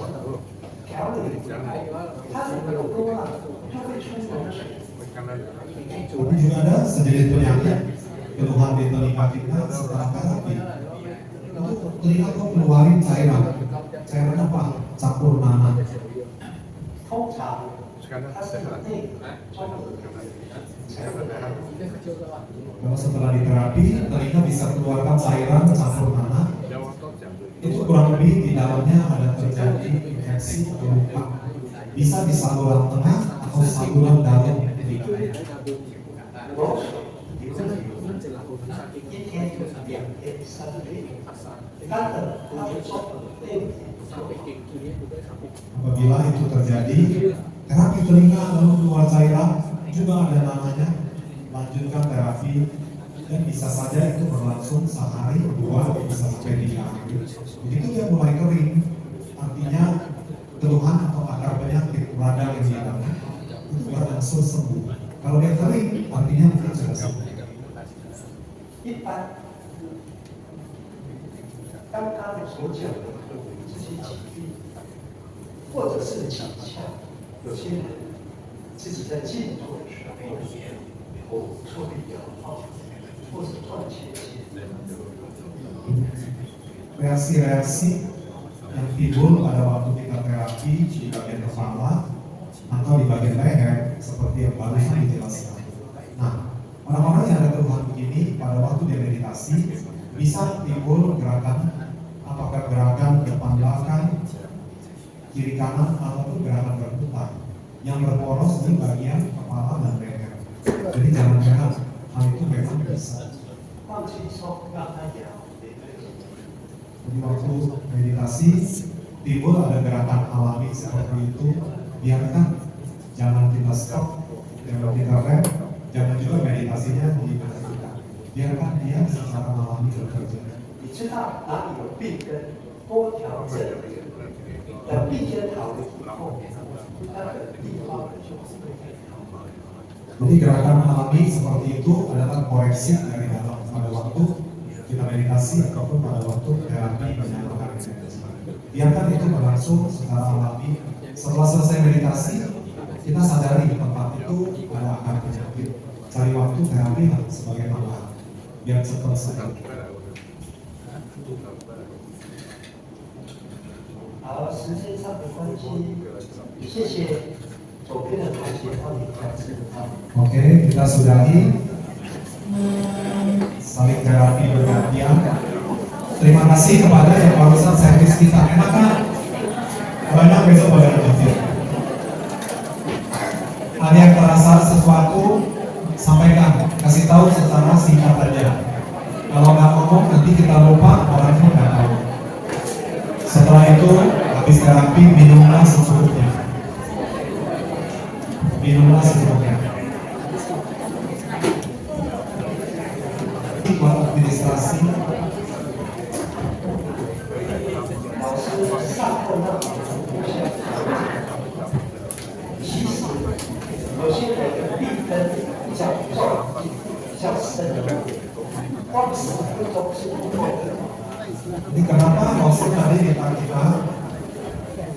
调理，它的耳朵啊就会出脓水。 Tapi juga ada sejenis penyakit keluhan di telinga kita setelah terapi. Itu telinga kok keluarin cairan apa? Campur nanah. 通常它是内中耳才会来。 Kalau setelah diterapi, telinga bisa keluarkan cairan campur nanah. Itu kurang lebih di dalamnya ada terjadi infeksi atau luka. Bisa di saluran tengah atau saluran dalam telinga. 流水流一天、2天、3天，它的它的中耳内部 Apabila itu terjadi, terapi telinga lalu keluar cairan, juga ada namanya, lanjutkan terapi, dan bisa saja itu berlangsung sehari, 2, bisa sampai 3 hari. Begitu dia mulai kering, artinya keluhan atau akar penyakit radang yang hilang itu berangsur sembuh. Kalau dia kering, artinya mungkin sudah sembuh. 一般刚刚所讲的这些疾病，或者是倾向，有些人自己在静坐的时候，口出比较好，或者断气气。 Reaksi-reaksi yang timbul pada waktu kita terapi di bagian kepala atau di bagian leher seperti yang barusan dijelaskan. Nah, orang-orang yang ada keluhan begini pada waktu dia meditasi bisa timbul gerakan, apakah gerakan depan belakang, kiri kanan ataupun gerakan berputar yang berporos di bagian kepala dan leher. Jadi jangan heran, hal itu memang bisa. 放轻松，让它养。 Jadi waktu meditasi timbul ada gerakan alami seperti itu, biarkan, jangan kita stop, jangan kita rem, jangan juga meditasinya dihentikan, biarkan dia secara alami bekerja. 你知道哪里有病根，多调整，等并肩讨论以后，那个地方就会被讨论。 Jadi gerakan alami seperti itu adalah koreksi dari dalam pada waktu kita meditasi ataupun pada waktu terapi penyaluran energi. Biarkan itu berlangsung secara alami. Setelah selesai meditasi, kita sadari tempat itu ada akar penyakit. Cari waktu terapi sebagai tambahan. Biar cepat selesai. 好，时间上的关系，谢谢左边的同学帮你展示他们。 Oke, kita sudahi saling terapi bergantian. Terima kasih kepada yang barusan servis kita. Enak kan? Banyak besok pada review. Ada yang terasa sesuatu, sampaikan, kasih tahu secara singkat aja. Kalau nggak ngomong nanti kita lupa, orang pun nggak tahu. Setelah itu habis terapi minumlah secukupnya. Minumlah secukupnya. Buat administrasi. 老师上课那其实有些人立根比较重、比较深，光10分钟是不够的。 Ini kenapa Rasul tadi minta kita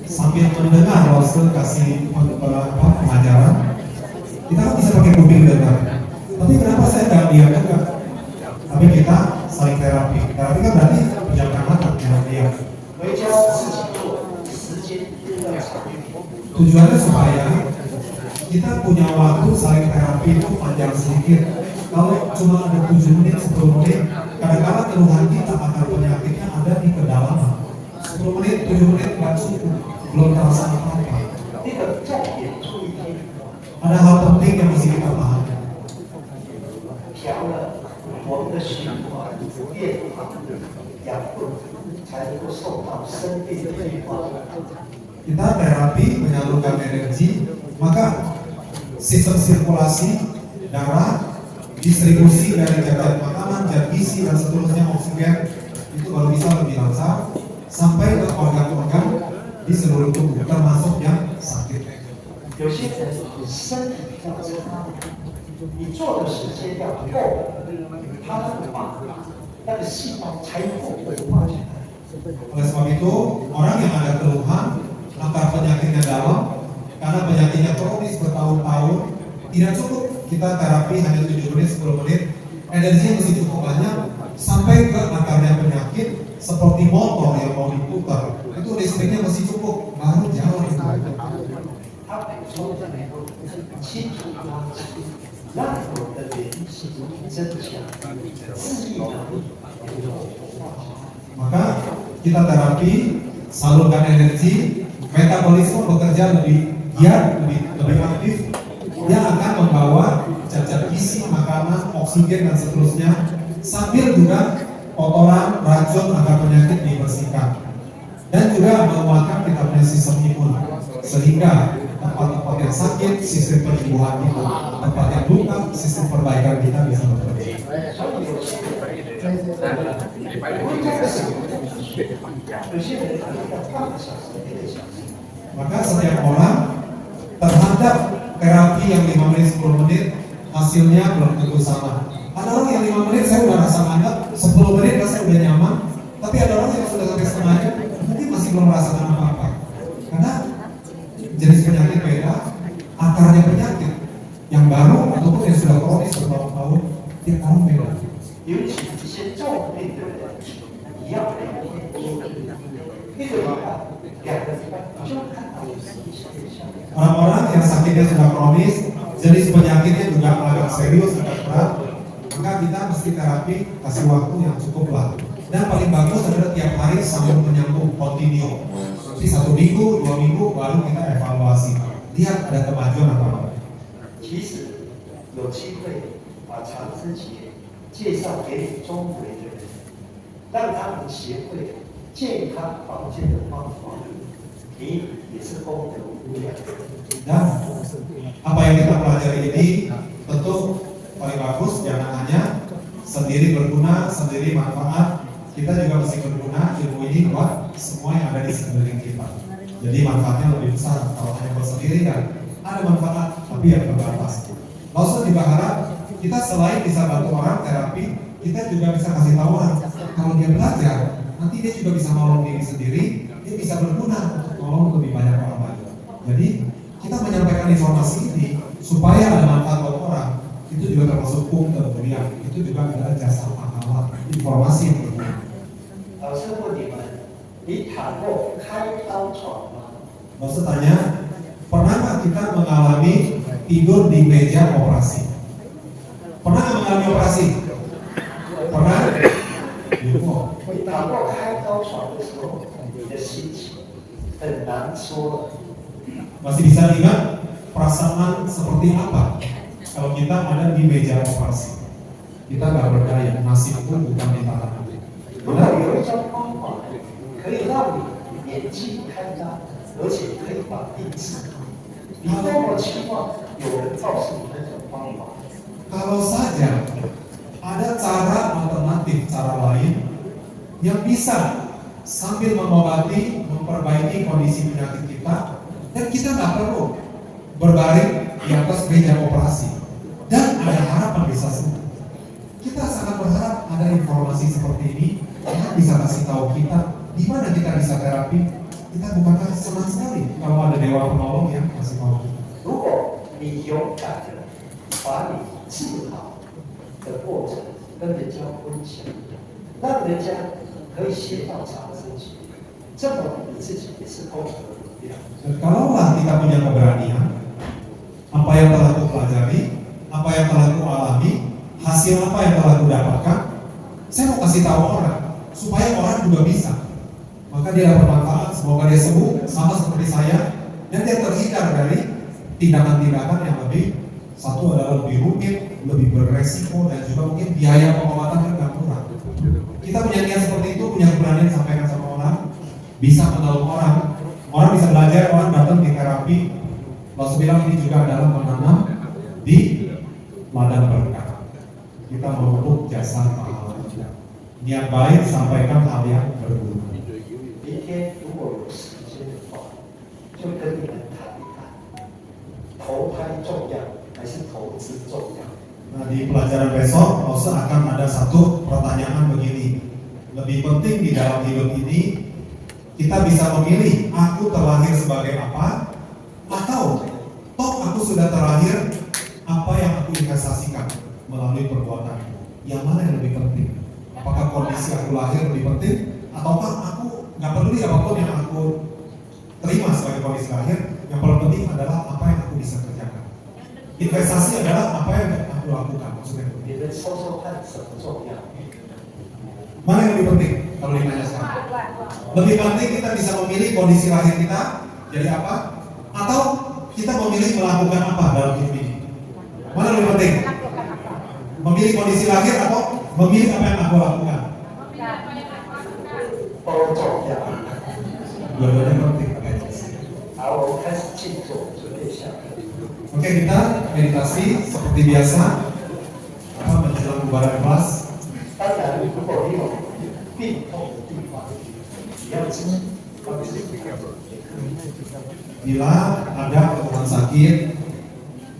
sambil mendengar Rasul kasih pengajaran, kita kan bisa pakai kuping dengar. Tapi kenapa saya nggak diam juga? Tapi kita saling terapi. Terapi kan berarti penjagaan mata, jangan diam. 回家自己做，时间要长一点。 Tujuannya supaya kita punya waktu saling terapi itu panjang sedikit. Kalau cuma ada 7 menit, 10 menit, kadang-kadang keluhan kita akar penyakitnya ada di kedalaman. 10 menit, 7 menit nggak cukup, belum terasa apa-apa. 那个重点注意听， Ada hal penting yang mesti kita pahami. 调了我们的循环变好，养分才能够受到生病的变化。 Kita terapi menyalurkan energi, maka sistem sirkulasi darah, distribusi dari zat makanan, zat gizi dan seterusnya oksigen itu baru bisa lebih lancar sampai ke organ-organ di seluruh tubuh, termasuk yang sakit. 有些人身体比较差，你做的时间要够，他的那个细胞才能够活化起来。 Oleh sebab itu, orang yang ada keluhan, akar penyakitnya dalam, karena penyakitnya kronis bertahun-tahun, tidak cukup kita terapi hanya 7 menit, 10 menit, energinya mesti cukup banyak, sampai ke akarnya penyakit, seperti motor yang mau diputar, itu listriknya mesti cukup, baru jalan itu. 他补充清楚抓紧，让我们的免疫系统增强，治愈能力也能够活化起来。 Maka kita terapi, salurkan energi, metabolisme bekerja lebih giat, lebih aktif, dia akan membawa zat-zat gizi, makanan, oksigen dan seterusnya, sambil juga kotoran, racun, akar penyakit dibersihkan, dan juga menguatkan kita punya sistem imun, sehingga tempat-tempat yang sakit, sistem penyembuhan kita, tempat yang luka, sistem perbaikan kita bisa bekerja. 有些人可能要半个小时、1个小时。 Maka setiap orang terhadap terapi yang 5 menit, 10 menit hasilnya belum tentu sama. Ada orang yang 5 menit saya udah rasa mantap, 10 menit saya udah nyaman, tapi ada orang yang sudah sampai setengah jam mungkin masih belum merasakan apa-apa. Karena jenis penyakit beda, akarnya penyakit yang baru ataupun yang sudah kronis bertahun-tahun tiap orang beda. 尤其一些重病的人，一样每天做1个礼拜、2个礼拜，你就看到有实际现象。 Orang-orang yang sakitnya sudah kronis, jenis penyakitnya juga agak serius, agak berat, maka kita mesti terapi kasih waktu yang cukup lah. Dan paling bagus adalah tiap hari sambil menyambung continue. Jadi 1 minggu, 2 minggu baru kita evaluasi. Lihat ada kemajuan apa enggak. 其实有机会把长枝节介绍给你周围的人，让他们学会健康保健的方法，你也是功德无量。 Dan apa yang kita pelajari ini tentu paling bagus jangan hanya sendiri berguna, sendiri manfaat, kita juga mesti berguna ilmu ini buat semua yang ada di sekeliling kita. Jadi manfaatnya lebih besar. Kalau hanya buat sendiri kan ada manfaat, tapi yang terbatas. Lalu juga harap kita selain bisa bantu orang terapi, kita juga bisa kasih tahu orang kalau dia belajar, nanti dia juga bisa nolong diri sendiri, dia bisa berguna untuk nolong lebih banyak orang lain. Jadi kita menyampaikan informasi ini supaya ada manfaat buat orang, itu juga termasuk dan mulia, itu juga adalah jasa pahala, informasi yang berguna. 老师问你们，你谈过开刀床吗？ Lalu tanya, pernah nggak kita mengalami tidur di meja operasi? Pernah nggak mengalami operasi? Pernah? Ibu. 你谈过开刀床的时候，你的心情很难说的。 Masih bisa ingat perasaan seperti apa kalau kita ada di meja operasi? Kita nggak berdaya, nasib itu bukan di tangan. 如果有一种方法可以让你年纪开大，而且可以把病治好，你多么期望有人告诉你那种方法？ Kalau saja ada cara alternatif, cara lain yang bisa sambil mengobati, memperbaiki kondisi penyakit kita, dan kita nggak perlu berbaring di atas meja operasi, dan ada harapan bisa sembuh. Kita sangat berharap ada informasi seperti ini yang bisa kasih tahu kita di mana kita bisa terapi. Kita bukankah senang sekali kalau ada dewa penolong yang kasih tahu kita. 如果你勇敢的把你治好的过程跟人家分享，让人家可以学到长生诀，这么你自己也是功德无量。 Dan kalaulah kita punya keberanian, apa yang telah ku pelajari, apa yang telah ku alami, hasil apa yang telah ku dapatkan, saya mau kasih tahu orang supaya orang juga bisa. Maka dia dapat manfaat, semoga dia sembuh sama seperti saya, dan dia terhindar dari tindakan-tindakan yang satu adalah lebih rumit, lebih beresiko, dan juga mungkin biaya pengobatan juga murah. Kita punya niat seperti itu, punya keberanian sampaikan sama orang, bisa menolong orang bisa belajar, orang datang di terapi. Rasul bilang ini juga adalah menanam di ladang berkah. Kita memupuk jasa pahala. Niat baik sampaikan hal yang berguna. 明天如果有时间的话，就跟你们谈一谈，投胎重要还是投资重要？ Nah, di pelajaran besok, Rasul akan ada satu pertanyaan begini. Lebih penting di dalam hidup ini, kita bisa memilih aku terlahir sebagai apa, atau toh aku sudah terlahir, apa yang aku investasikan melalui perbuatanku. Yang mana yang lebih penting? Apakah kondisi aku lahir lebih penting, ataukah aku nggak peduli apapun yang aku terima sebagai kondisi lahir? Yang paling penting adalah apa yang aku bisa kerjakan. Investasi adalah apa yang aku lakukan, maksudnya. 你们说说看，什么重要？ Mana yang lebih penting kalau ditanya sekarang? Lebih penting kita bisa memilih kondisi lahir kita jadi apa, atau kita memilih melakukan apa dalam hidup ini? Mana lebih penting? Memilih kondisi lahir atau memilih apa yang aku lakukan? 都重要。 Dua-duanya penting. Oke. 好，我们开始静坐，准备下课。 Oke, kita meditasi seperti biasa. Menjelang bubaran kelas. 当然，如果你有病痛的地方，你要知道自己。 Bila ada keluhan sakit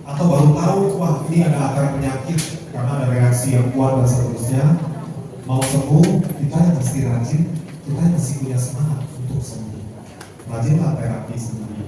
atau baru tahu wah ini ada akar penyakit karena ada reaksi yang kuat dan seterusnya, mau sembuh kita yang mesti rajin, kita yang mesti punya semangat untuk sembuh. Rajinlah terapi sendiri.